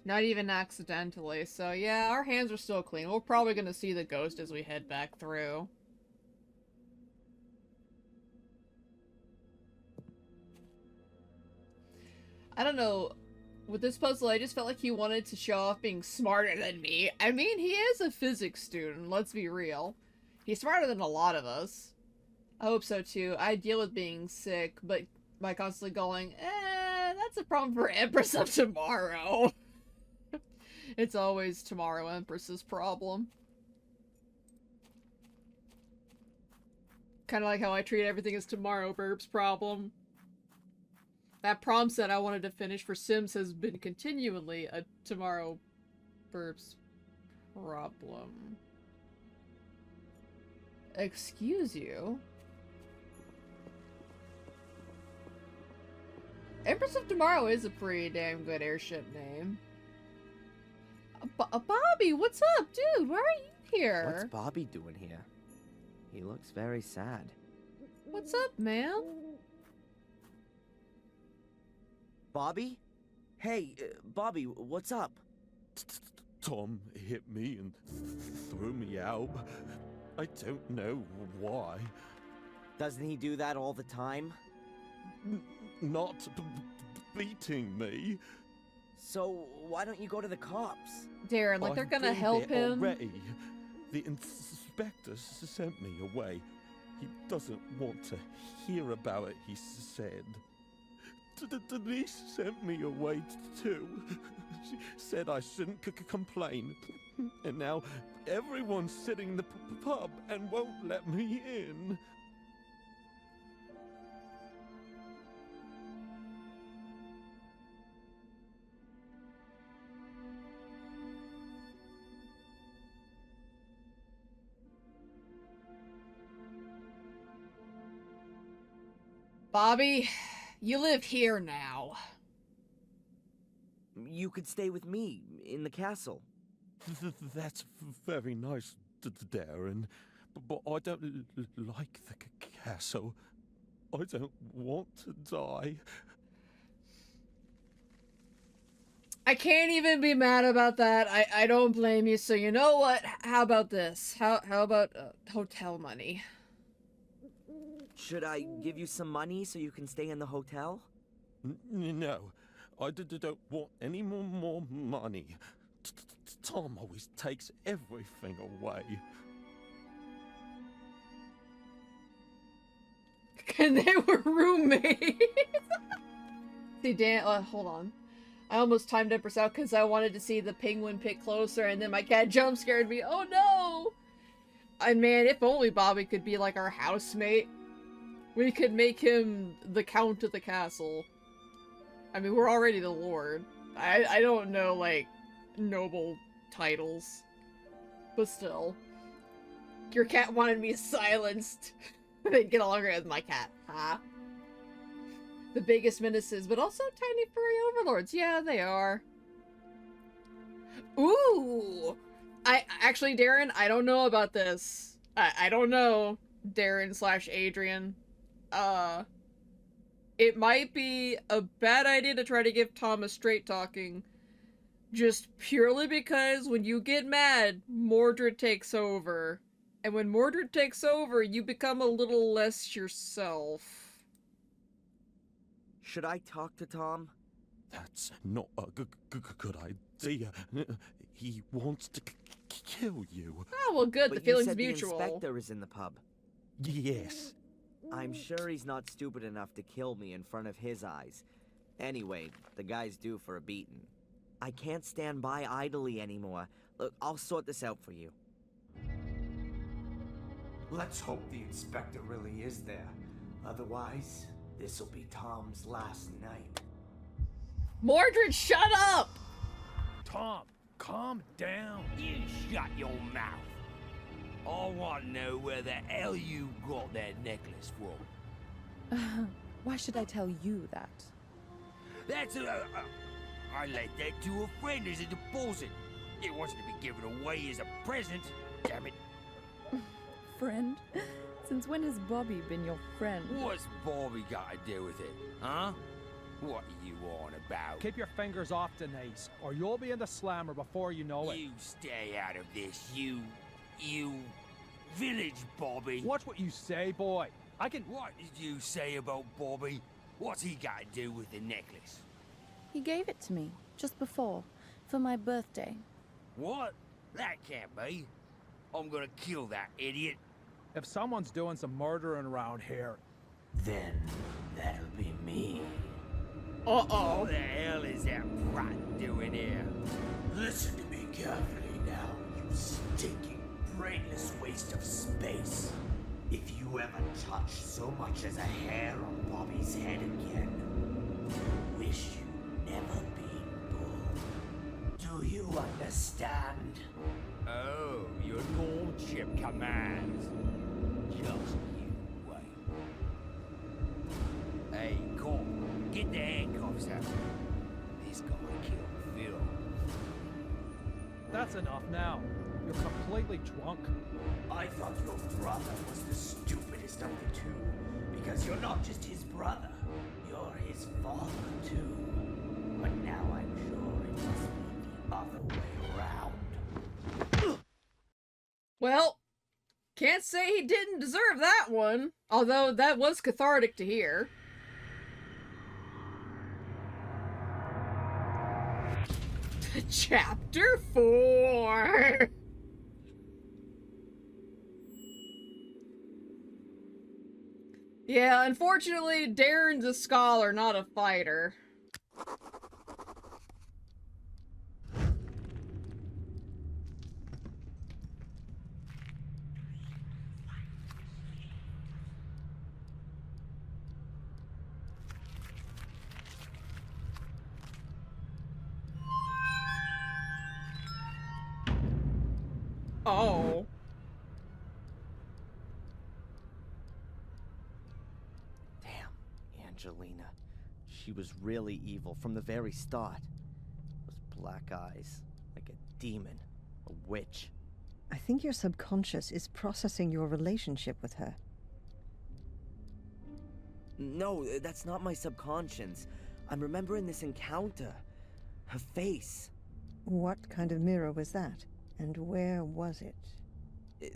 Not even accidentally, so yeah, our hands are still clean. We're probably gonna see the ghost as we head back through. I don't know. With this puzzle, I just felt like he wanted to show off being smarter than me. I mean, he is a physics student, let's be real. He's smarter than a lot of us. I hope so too. I deal with being sick, but by constantly going, that's a problem for Empress of Tomorrow. It's always Tomorrow Empress's problem. Kind of like how I treat everything as Tomorrow Burb's problem. That prom set I wanted to finish for Sims has been continually a Tomorrow Burb's problem. Excuse you? Empress of Tomorrow is a pretty damn good airship name. Bobby, what's up, dude? Why are you here? What's Bobby doing here? He looks very sad. What's up, man? Bobby? Hey, Bobby, what's up? Tom hit me and threw me out. I don't know why. Doesn't he do that all the time? Not beating me. So, why don't you go to the cops? Darren, like they're gonna help him. Already. The inspector sent me away. He doesn't want to hear about it, he said. Denise sent me away too. She said I shouldn't complain. And now everyone's sitting in the pub and won't let me in. Bobby, you live here now. You could stay with me, in the castle. That's very nice, Darren. But I don't like the castle. I don't want to die. I can't even be mad about that. I don't blame you. So you know what? How about this? How about hotel money? Should I give you some money so you can stay in the hotel? No, I don't want any more money. Tom always takes everything away. And they were roommates. See, Dan, hold on. I almost timed Empress out because I wanted to see the penguin pick closer, and then my cat jump scared me. Oh no! And man, if only Bobby could be like our housemate. We could make him the count of the castle. I mean, we're already the lord. I don't know, like, noble titles. But still. Your cat wanted me silenced. They get along with my cat, huh? The biggest menaces, but also tiny furry overlords. Yeah, they are. Ooh! Actually, Darren, I don't know about this. I don't know, Darren / Adrian. It might be a bad idea to try to give Tom a straight talking. Just purely because when you get mad, Mordred takes over. And when Mordred takes over, you become a little less yourself. Should I talk to Tom? That's not a good idea. He wants to kill you. Oh, well, good. But the feeling's you said mutual. The inspector is in the pub. Yes. I'm sure he's not stupid enough to kill me in front of his eyes. Anyway, the guy's due for a beating. I can't stand by idly anymore. Look, I'll sort this out for you. Let's hope the inspector really is there. Otherwise, this'll be Tom's last night. Mordred, shut up! Tom, calm down. You shut your mouth. I want to know where the hell you got that necklace from. Why should I tell you that? That's I let that to a friend as a deposit. It wasn't to be given away as a present. Damn it. Friend? Since when has Bobby been your friend? What's Bobby got to do with it, huh? What are you on about? Keep your fingers off Denise, or you'll be in the slammer before you know it. You stay out of this, you village Bobby. Watch what you say, boy. I can... What did you say about Bobby? What's he got to do with the necklace? He gave it to me, just before, for my birthday. What? That can't be. I'm gonna kill that idiot. If someone's doing some murdering around here... Then that'll be me. Uh-oh. What the hell is that brat doing here? Listen to me carefully now, you stinking, brainless waste of space. If you ever touch so much as a hair on Bobby's head again, I wish you'd never been born. Do you understand? Oh, your lordship commands. Just you wait. Hey, cop, get the handcuffs out. This guy killed Phil. That's enough now. You're completely drunk. I thought your brother was the stupidest of the two, because you're not just his brother, you're his father too. But now I'm sure it must be the other way around. Well, can't say he didn't deserve that one. Although that was cathartic to hear. Chapter 4. Yeah, unfortunately, Darren's a scholar, not a fighter. Oh. Damn, Angelina. She was really evil from the very start. Those black eyes, like a demon, a witch. I think your subconscious is processing your relationship with her. No, that's not my subconscious. I'm remembering this encounter. Her face. What kind of mirror was that? And where was it?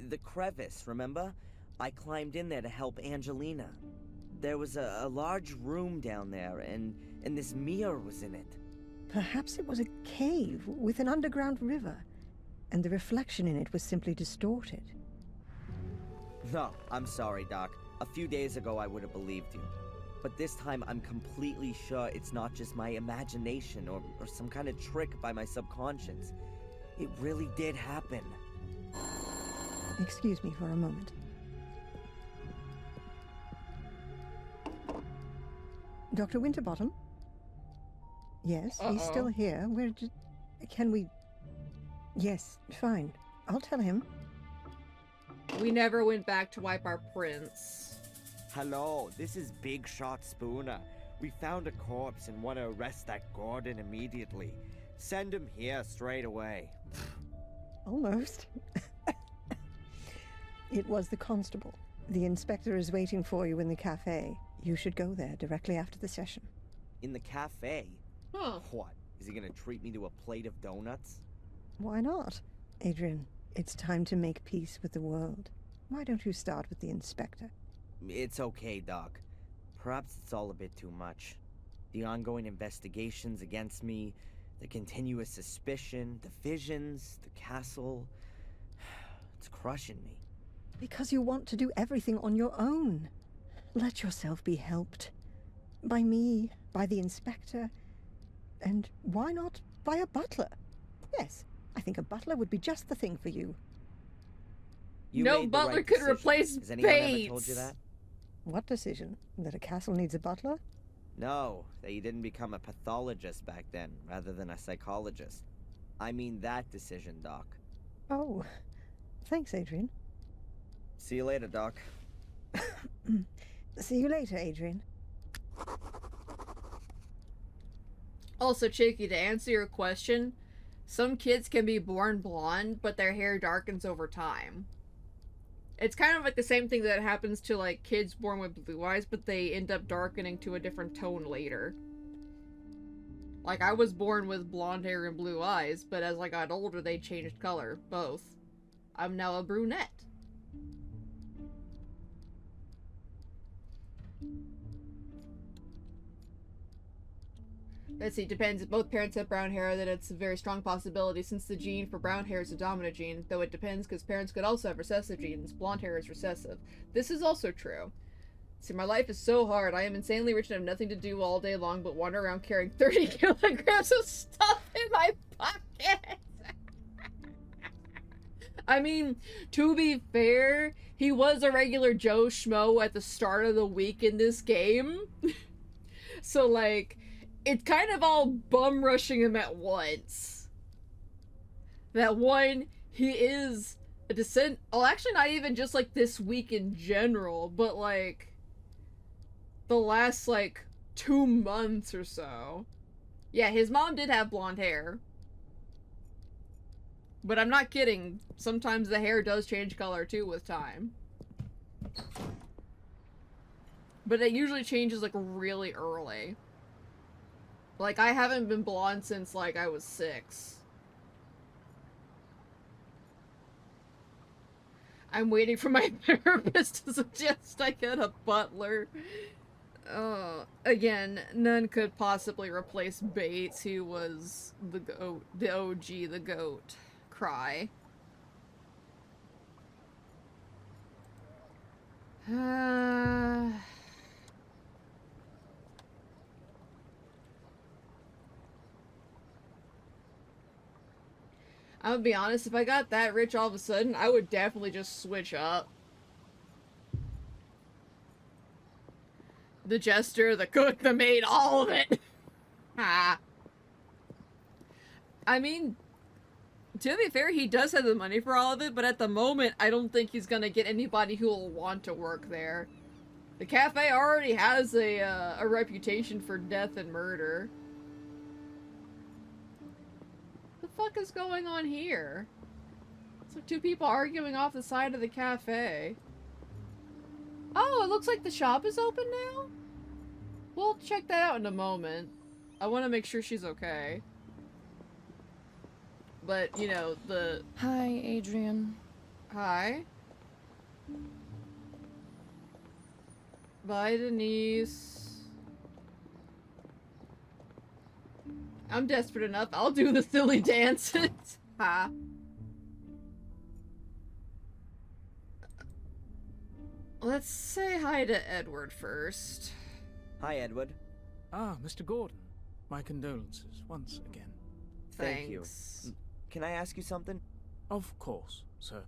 The crevice, remember? I climbed in there to help Angelina. There was a large room down there, and this mirror was in it. Perhaps it was a cave with an underground river, and the reflection in it was simply distorted. No, I'm sorry, Doc. A few days ago, I would have believed you. But this time, I'm completely sure it's not just my imagination or some kind of trick by my subconscious. It really did happen. Excuse me for a moment. Dr. Winterbottom? Yes, he's still here. Where did... Can we... Yes, fine. I'll tell him. We never went back to wipe our prints. Hello, this is Big Shot Spooner. We found a corpse and want to arrest that Gordon immediately. Send him here straight away. Almost. It was the constable. The inspector is waiting for you in the cafe. You should go there directly after the session. In the cafe? Huh. What? Is he gonna treat me to a plate of donuts? Why not? Adrian, it's time to make peace with the world. Why don't you start with the inspector? It's okay, Doc. Perhaps it's all a bit too much. The ongoing investigations against me, the continuous suspicion, the visions, the castle... It's crushing me. Because you want to do everything on your own. Let yourself be helped. By me, by the inspector, and why not by a butler? Yes, I think a butler would be just the thing for you. No butler could replace Bates. Has anyone ever told you that? What decision? That a castle needs a butler? No, that you didn't become a pathologist back then, rather than a psychologist. I mean that decision, Doc. Oh, thanks, Adrian. See you later, Doc. See you later, Adrian. Also, Chicky, to answer your question, some kids can be born blonde, but their hair darkens over time. It's kind of like the same thing that happens to, like, kids born with blue eyes, but they end up darkening to a different tone later. Like, I was born with blonde hair and blue eyes, but as I got older, they changed color. Both. I'm now a brunette. Let's see, depends. If both parents have brown hair, then it's a very strong possibility since the gene for brown hair is the dominant gene, though it depends because parents could also have recessive genes. Blonde hair is recessive. This is also true. See, my life is so hard. I am insanely rich and have nothing to do all day long but wander around carrying 30 kilograms of stuff in my pocket. I mean, to be fair, he was a regular Joe Schmo at the start of the week in this game. So, like... it's kind of all bum rushing him at once. That one, he is a descent. Well, actually, not even just like this week in general, but like the last like 2 months or so. Yeah, his mom did have blonde hair. But I'm not kidding. Sometimes the hair does change color too with time. But it usually changes like really early. Like, I haven't been blonde since, like, I was 6. I'm waiting for my therapist to suggest I get a butler. Again, none could possibly replace Bates, who was the goat, the OG, the goat. Cry. I'm gonna be honest, if I got that rich all of a sudden, I would definitely just switch up. The jester, the cook, the maid, all of it! Ah. I mean, to be fair, he does have the money for all of it, but at the moment, I don't think he's gonna get anybody who will want to work there. The cafe already has a reputation for death and murder. What the fuck is going on here? It's like 2 people arguing off the side of the cafe. Oh, it looks like the shop is open now? We'll check that out in a moment. I want to make sure she's okay. But, you know, the... Hi, Adrian. Hi. Bye, Denise. I'm desperate enough. I'll do the silly dances. Ha. Let's say hi to Edward first. Hi, Edward. Ah, Mr. Gordon. My condolences once again. Thank you. Thanks. Can I ask you something? Of course, sir.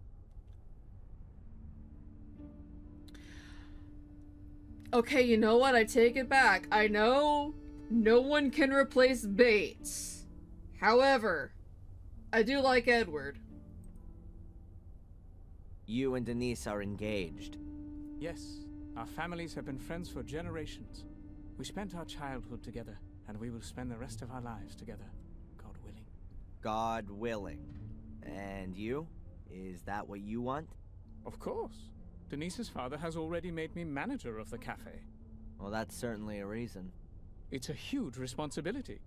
Okay, you know what? I take it back. I know no one can replace Bates. However, I do like Edward. You and Denise are engaged. Yes, our families have been friends for generations. We spent our childhood together, and we will spend the rest of our lives together, God willing. God willing. And you? Is that what you want? Of course. Denise's father has already made me manager of the cafe. Well, that's certainly a reason. It's a huge responsibility,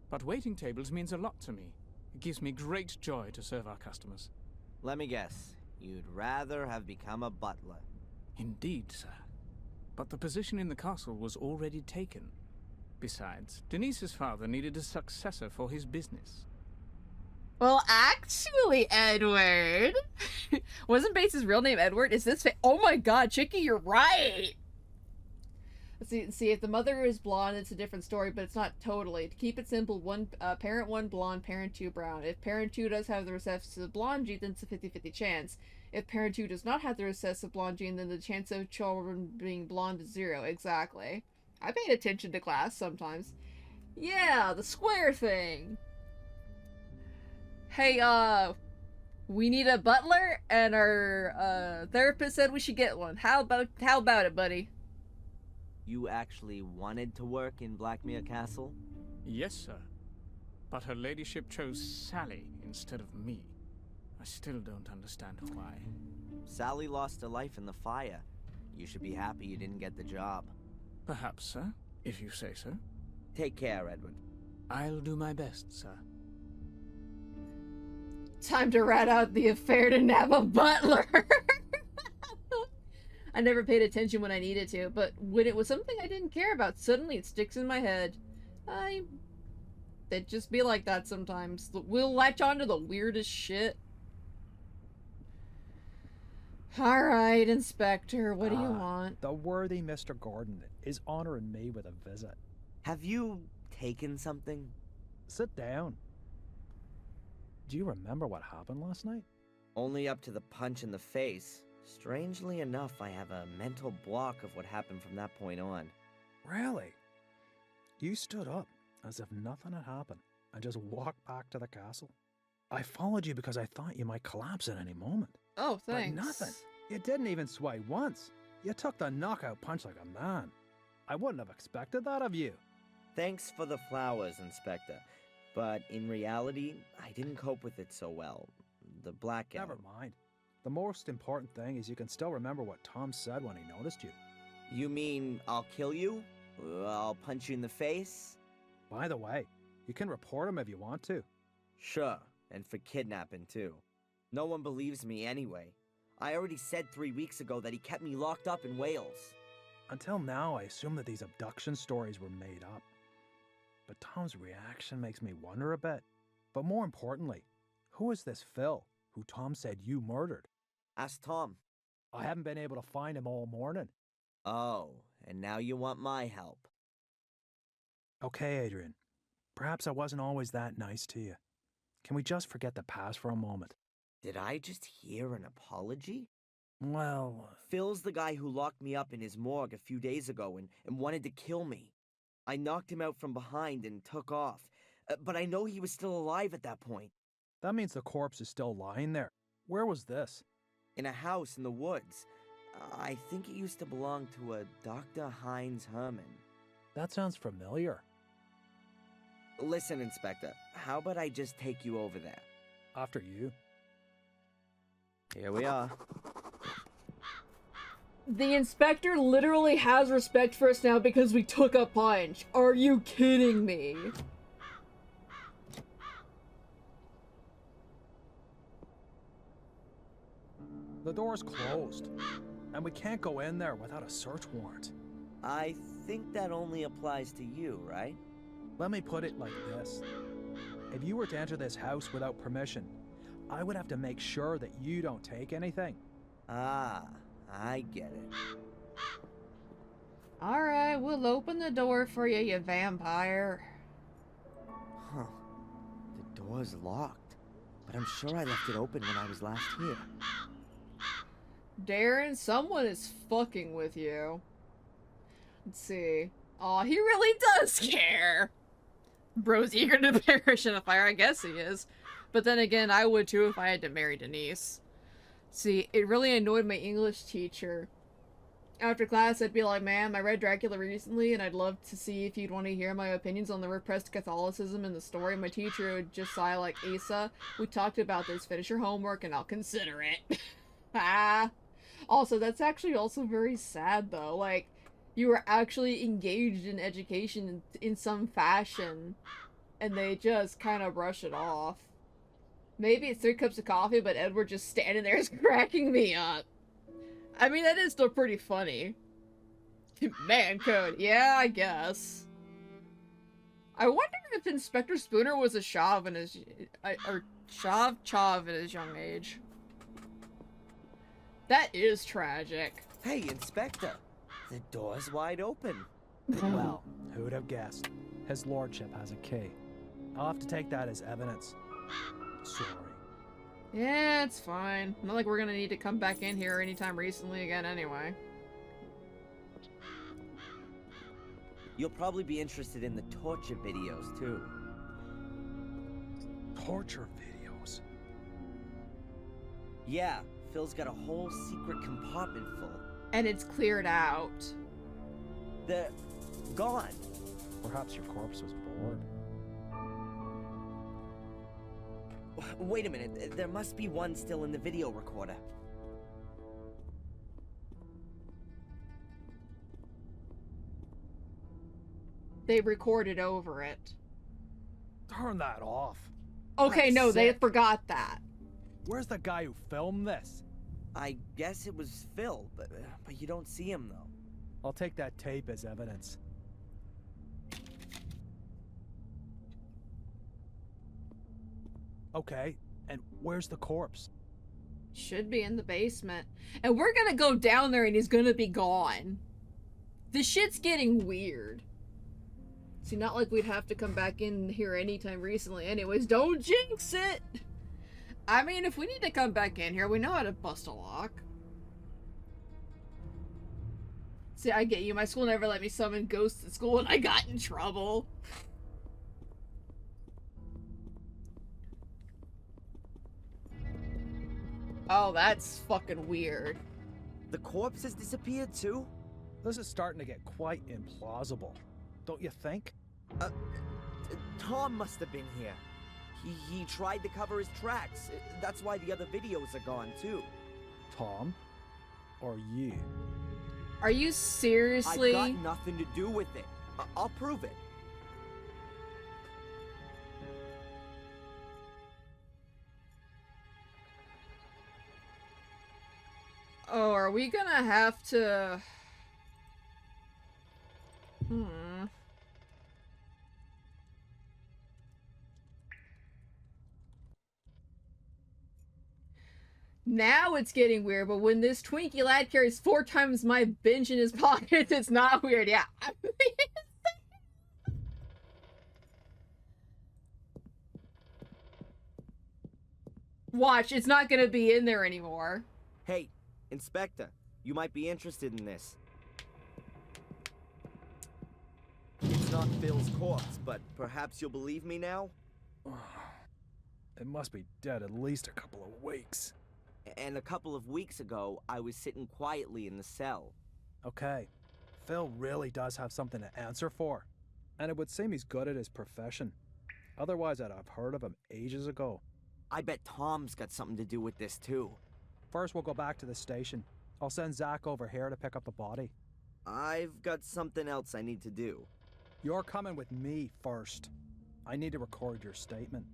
but waiting tables means a lot to me. It gives me great joy to serve our customers. Let me guess. You'd rather have become a butler. Indeed, sir. But the position in the castle was already taken. Besides, Denise's father needed a successor for his business. Well, actually, Edward. Wasn't Bates' real name Edward? Is this oh my god, Chicky, you're right! See, if the mother is blonde, it's a different story, but it's not totally. To keep it simple, parent 1 blonde, parent 2 brown. If parent 2 does have the recessive blonde gene, then it's a 50-50 chance. If parent 2 does not have the recessive blonde gene, then the chance of children being blonde is 0. Exactly. I paid attention to class sometimes. Yeah, the square thing. Hey, we need a butler, and our therapist said we should get one. How about it, buddy? You actually wanted to work in Blackmere Castle? Yes, sir. But her ladyship chose Sally instead of me. I still don't understand why. Sally lost her life in the fire. You should be happy you didn't get the job. Perhaps, sir, if you say so. Take care, Edward. I'll do my best, sir. Time to rat out the affair to nab a butler. I never paid attention when I needed to, but when it was something I didn't care about, suddenly it sticks in my head. They'd just be like that sometimes. We'll latch onto the weirdest shit. Alright, Inspector, what do you want? The worthy Mr. Gordon is honoring me with a visit. Have you taken something? Sit down. Do you remember what happened last night? Only up to the punch in the face. Strangely enough, I have a mental block of what happened from that point on. Really? You stood up as if nothing had happened and just walked back to the castle. I followed you because I thought you might collapse at any moment. Oh, thanks. But nothing. You didn't even sway once. You took the knockout punch like a man. I wouldn't have expected that of you. Thanks for the flowers, Inspector. But in reality, I didn't cope with it so well. The blackout. Never mind. The most important thing is you can still remember what Tom said when he noticed you. You mean I'll kill you? I'll punch you in the face? By the way, you can report him if you want to. Sure, and for kidnapping too. No one believes me anyway. I already said 3 weeks ago that he kept me locked up in Wales. Until now, I assumed that these abduction stories were made up. But Tom's reaction makes me wonder a bit. But more importantly, who is this Phil, who Tom said you murdered? Ask Tom. I haven't been able to find him all morning. Oh, and now you want my help. Okay, Adrian. Perhaps I wasn't always that nice to you. Can we just forget the past for a moment? Did I just hear an apology? Well... Phil's the guy who locked me up in his morgue a few days ago and wanted to kill me. I knocked him out from behind and took off. But I know he was still alive at that point. That means the corpse is still lying there. Where was this? In a house in the woods. I think it used to belong to a Dr. Heinz Herman. That sounds familiar. Listen, Inspector, how about I just take you over there? After you. Here we are. The inspector literally has respect for us now because we took a punch. Are you kidding me? The door's closed, and we can't go in there without a search warrant. I think that only applies to you, right? Let me put it like this. If you were to enter this house without permission, I would have to make sure that you don't take anything. Ah, I get it. Alright, we'll open the door for you, you vampire. Huh. The door's locked, but I'm sure I left it open when I was last here. Darren, someone is fucking with you. Let's see. Aw, he really does care. Bro's eager to perish in a fire. I guess he is. But then again, I would too if I had to marry Denise. See, it really annoyed my English teacher. After class, I'd be like, ma'am, I read Dracula recently, and I'd love to see if you'd want to hear my opinions on the repressed Catholicism in the story. My teacher would just sigh like, Asa, we talked about this. Finish your homework, and I'll consider it. Ah. Also, that's actually also very sad, though. Like, you were actually engaged in education in some fashion, and they just kind of brush it off. Maybe it's 3 cups of coffee, but Edward just standing there is cracking me up. I mean, that is still pretty funny. Man code. Yeah, I guess. I wonder if Inspector Spooner was a Chav in his... or Chav in his young age. That is tragic. Hey, Inspector. The door's wide open. Well, who would have guessed? His lordship has a key. I'll have to take that as evidence. Sorry. Yeah, it's fine. Not like we're gonna need to come back in here anytime recently again anyway. You'll probably be interested in the torture videos, too. Torture videos? Yeah, Phil's got a whole secret compartment full. And it's cleared out. They're gone. Perhaps your corpse was bored. Wait a minute, there must be one still in the video recorder. They recorded over it. Turn that off. Okay, That's no, they sick. forgot that. Where's the guy who filmed this? I guess it was Phil, but you don't see him, though. I'll take that tape as evidence. Okay, and where's the corpse? Should be in the basement. And we're gonna go down there and he's gonna be gone. This shit's getting weird. See, not like we'd have to come back in here anytime recently anyways. Don't jinx it! I mean, if we need to come back in here, we know how to bust a lock. See, I get you. My school never let me summon ghosts at school and I got in trouble. Oh, that's fucking weird. The corpse has disappeared, too? This is starting to get quite implausible. Don't you think? Tom must have been here. He tried to cover his tracks. That's why the other videos are gone, too. Tom? Or you? Are you seriously? I've got nothing to do with it. I'll prove it. Oh, are we gonna have to... Now it's getting weird, but when this Twinkie lad carries 4 times my bench in his pockets, it's not weird. Yeah. Watch, it's not gonna be in there anymore. Hey, Inspector, you might be interested in this. It's not Phil's corpse, but perhaps you'll believe me now? It must be dead at least a couple of weeks. And a couple of weeks ago, I was sitting quietly in the cell. Okay, Phil really does have something to answer for. And it would seem he's good at his profession. Otherwise, I'd have heard of him ages ago. I bet Tom's got something to do with this, too. First, we'll go back to the station. I'll send Zach over here to pick up the body. I've got something else I need to do. You're coming with me first. I need to record your statement.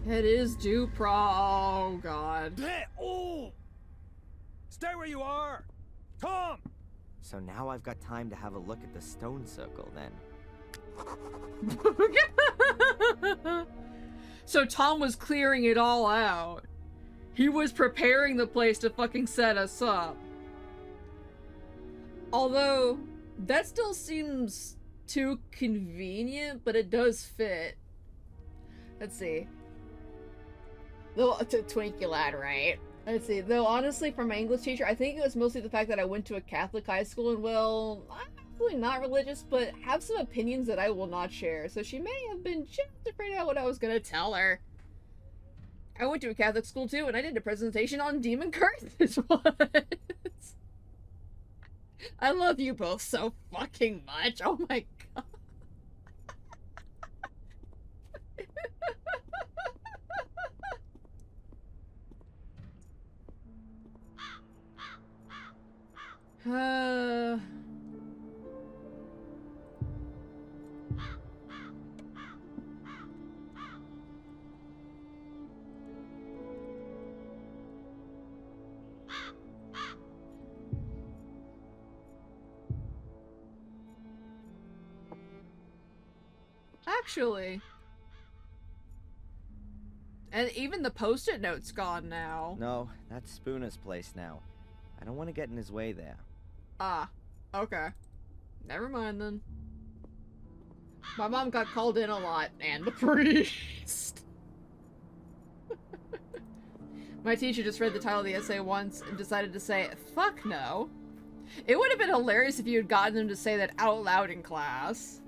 It is oh god. Oh! Stay where you are! Tom! So now I've got time to have a look at the stone circle, then. So Tom was clearing it all out. He was preparing the place to fucking set us up. Although, that still seems too convenient, but it does fit. Let's see. Though, to twink you lad, right? Let's see. Though, honestly, for my English teacher, I think it was mostly the fact that I went to a Catholic high school and, well, I'm really not religious, but have some opinions that I will not share. So she may have been just afraid of what I was gonna tell her. I went to a Catholic school too, and I did a presentation on demon curses once. I love you both so fucking much. Oh my god. Actually. And even the post-it note's gone now. No, that's Spooner's place now. I don't want to get in his way there. Ah, okay. Never mind then. My mom got called in a lot, and the priest. My teacher just read the title of the essay once and decided to say, fuck no. It would have been hilarious if you had gotten them to say that out loud in class.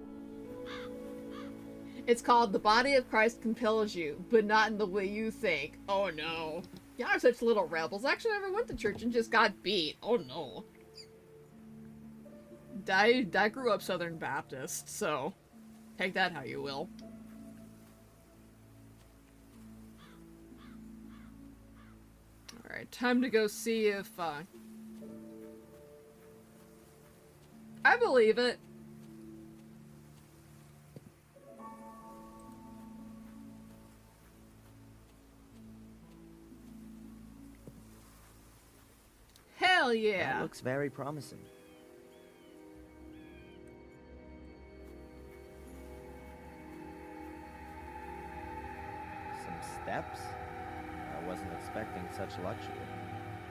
It's called The Body of Christ Compels You, but not in the way you think. Oh no. Y'all are such little rebels. Actually, I never went to church and just got beat. Oh no. I grew up Southern Baptist, so take that how you will. Alright, time to go see if, I believe it. Hell yeah! That looks very promising. Some steps? I wasn't expecting such luxury.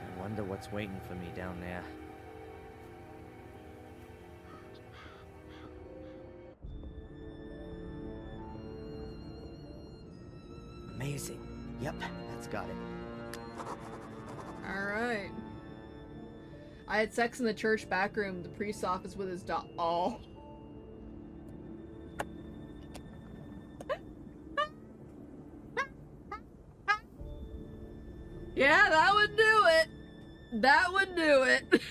I wonder what's waiting for me down there. Amazing. Yep, that's got it. Alright. I had sex in the church back room, the priest's office with his dog. Oh. Yeah, that would do it. That would do it.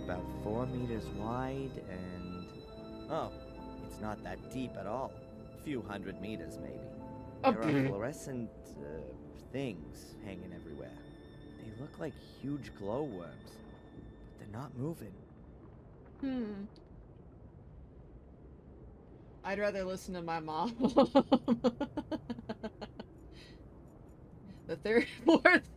About 4 meters wide and... oh, it's not that deep at all. A few 100 meters, maybe. There are fluorescent things hanging everywhere. They look like huge glowworms, but they're not moving. I'd rather listen to my mom. The third, fourth...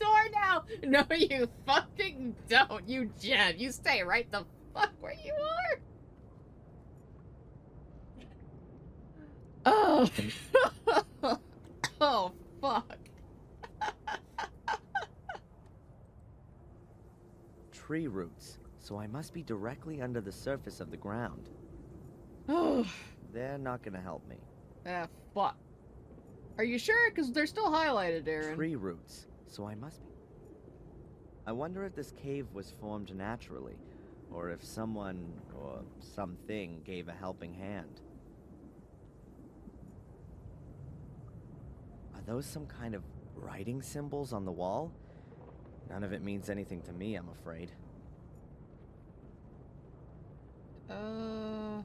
door now! No, you fucking don't, you Jen. You stay right the fuck where you are. Oh. Oh, fuck. Tree roots, so I must be directly under the surface of the ground. Oh. They're not gonna help me. Ah, fuck. Are you sure? Because they're still highlighted, Darren. Tree roots, so I must be... I wonder if this cave was formed naturally, or if someone, or something, gave a helping hand. Are those some kind of writing symbols on the wall? None of it means anything to me, I'm afraid. Oh.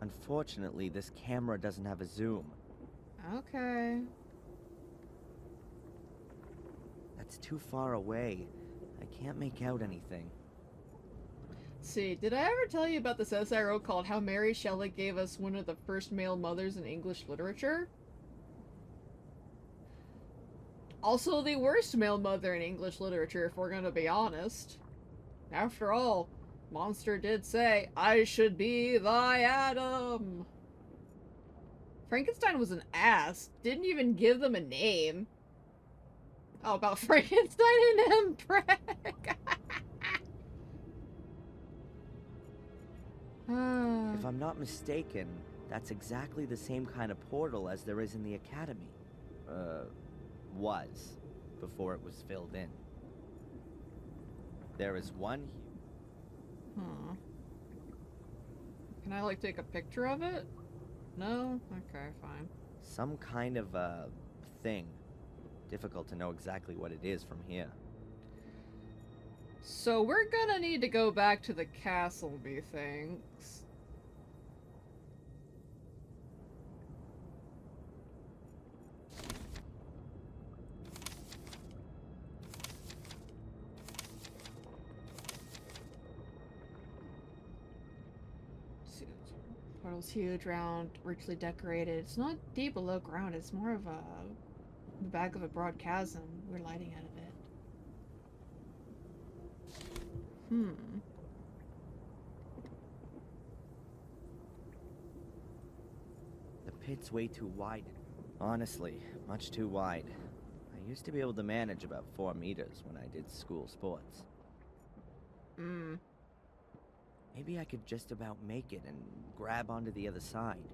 Unfortunately, this camera doesn't have a zoom. Okay. That's too far away. I can't make out anything. Let's see, did I ever tell you about this essay I wrote called How Mary Shelley Gave Us One of the First Male Mothers in English Literature? Also the worst male mother in English literature, if we're gonna be honest. After all, Monster did say, "I should be thy Adam." Frankenstein was an ass. Didn't even give them a name. How about Frankenstein and Empreg? If I'm not mistaken, that's exactly the same kind of portal as there is in the academy. Was, before it was filled in. There is one here. Can I, like, take a picture of it? No? Okay, fine. Some kind of, thing. Difficult to know exactly what it is from here. So we're gonna need to go back to the castle, methinks. Portal's huge, round, richly decorated. It's not deep below ground, it's more of the back of a broad chasm. We're lighting out of it. The pit's way too wide. Honestly, much too wide. I used to be able to manage about 4 meters when I did school sports. Maybe I could just about make it and grab onto the other side.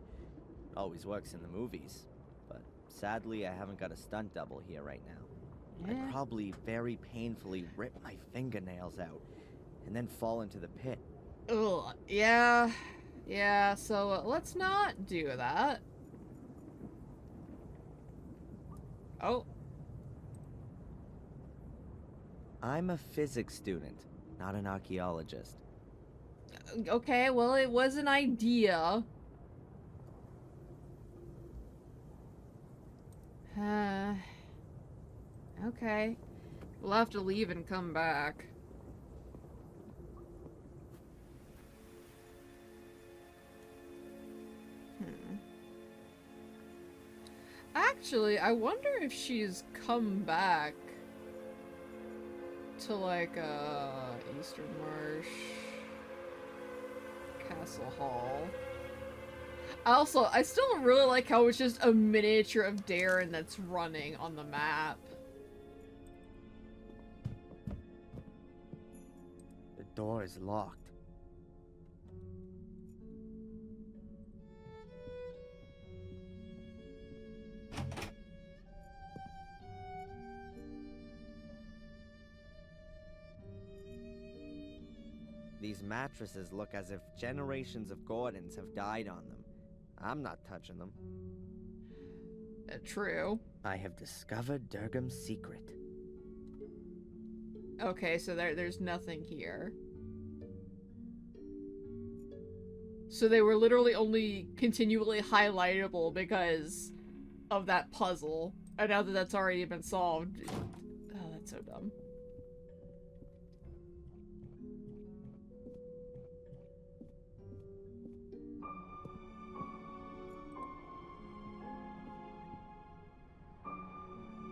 Always works in the movies, but sadly I haven't got a stunt double here right now. Yeah. I'd probably very painfully rip my fingernails out and then fall into the pit. Ugh, yeah. Yeah, so let's not do that. Oh. I'm a physics student, not an archaeologist. Okay, well, it was an idea. Okay. We'll have to leave and come back. Actually, I wonder if she's come back to, like, Eastern Marsh, Castle Hall. Also, I still really like how it's just a miniature of Darren that's running on the map. The door is locked. These mattresses look as if generations of Gordons have died on them. I'm not touching them. True. I have discovered Durgam's secret. Okay, so there's nothing here. So they were literally only continually highlightable because of that puzzle. And now that that's already been solved... Oh, that's so dumb.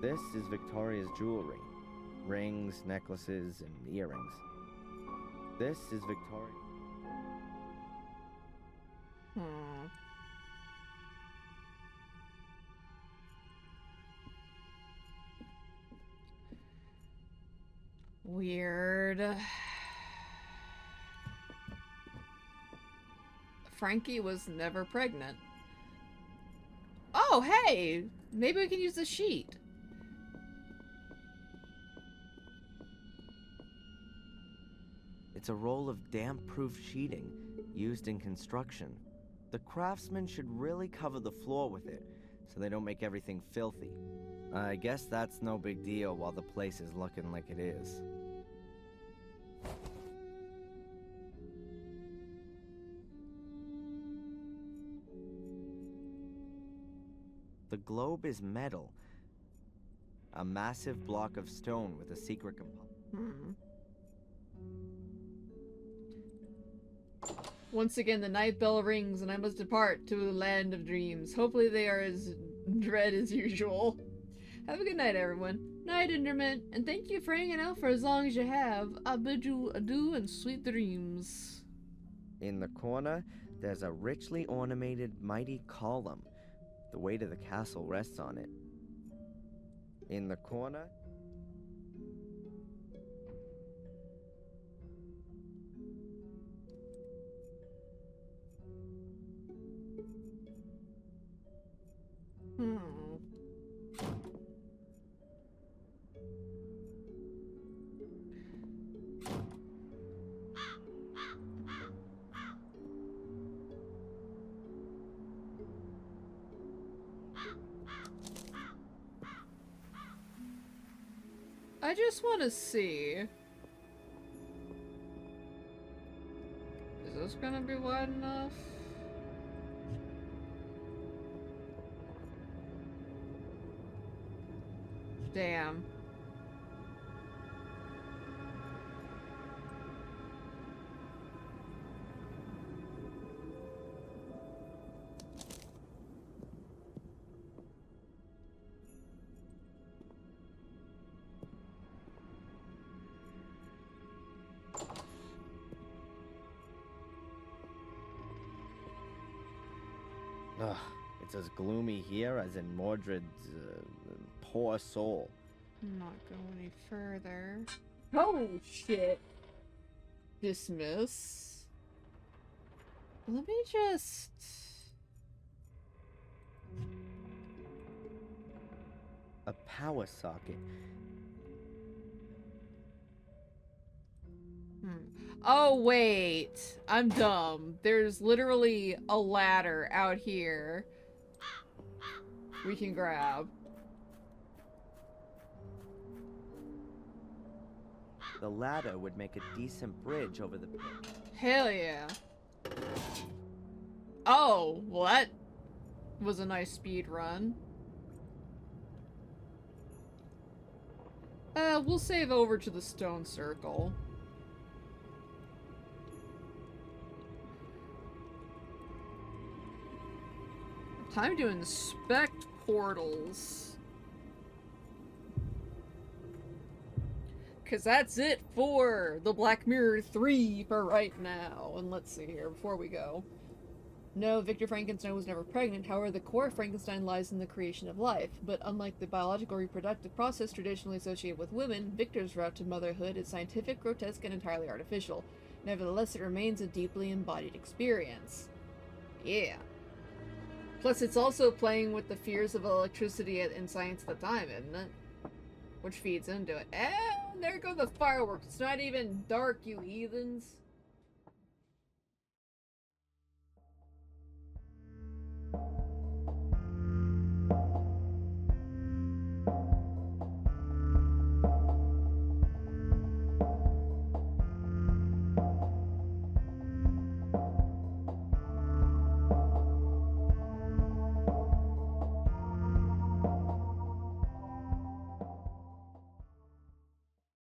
This is Victoria's jewelry. Rings, necklaces, and earrings. This is Victoria. Weird. Frankie was never pregnant. Oh, hey! Maybe we can use the sheet. It's a roll of damp-proof sheeting used in construction. The craftsmen should really cover the floor with it so they don't make everything filthy. I guess that's no big deal while the place is looking like it is. The globe is metal. A massive block of stone with a secret component. Once again, the night bell rings, and I must depart to the land of dreams. Hopefully they are as dread as usual. Have a good night, everyone. Night, Enderman, and thank you for hanging out for as long as you have. I bid you adieu and sweet dreams. In the corner, there's a richly ornamented mighty column. The weight of the castle rests on it. In the corner... I just want to see. Is this gonna be wide enough? Damn. Ugh, it's as gloomy here as in Mordred's poor soul. Not go any further. Oh shit. Dismiss. Let me just... A power socket. Oh wait, I'm dumb. There's literally a ladder out here we can grab. The ladder would make a decent bridge over the pit. Hell yeah. Oh, well that was a nice speed run. We'll save over to the stone circle. Time to inspect portals. Cause that's it for the Black Mirror 3 for right now. And let's see here before we go. No, Victor Frankenstein was never pregnant. However, the core of Frankenstein lies in the creation of life. But unlike the biological reproductive process traditionally associated with women, Victor's route to motherhood is scientific, grotesque, and entirely artificial. Nevertheless, it remains a deeply embodied experience. Yeah. Plus, it's also playing with the fears of electricity in science at the time, isn't it? Which feeds into it. And there go the fireworks. It's not even dark, you heathens.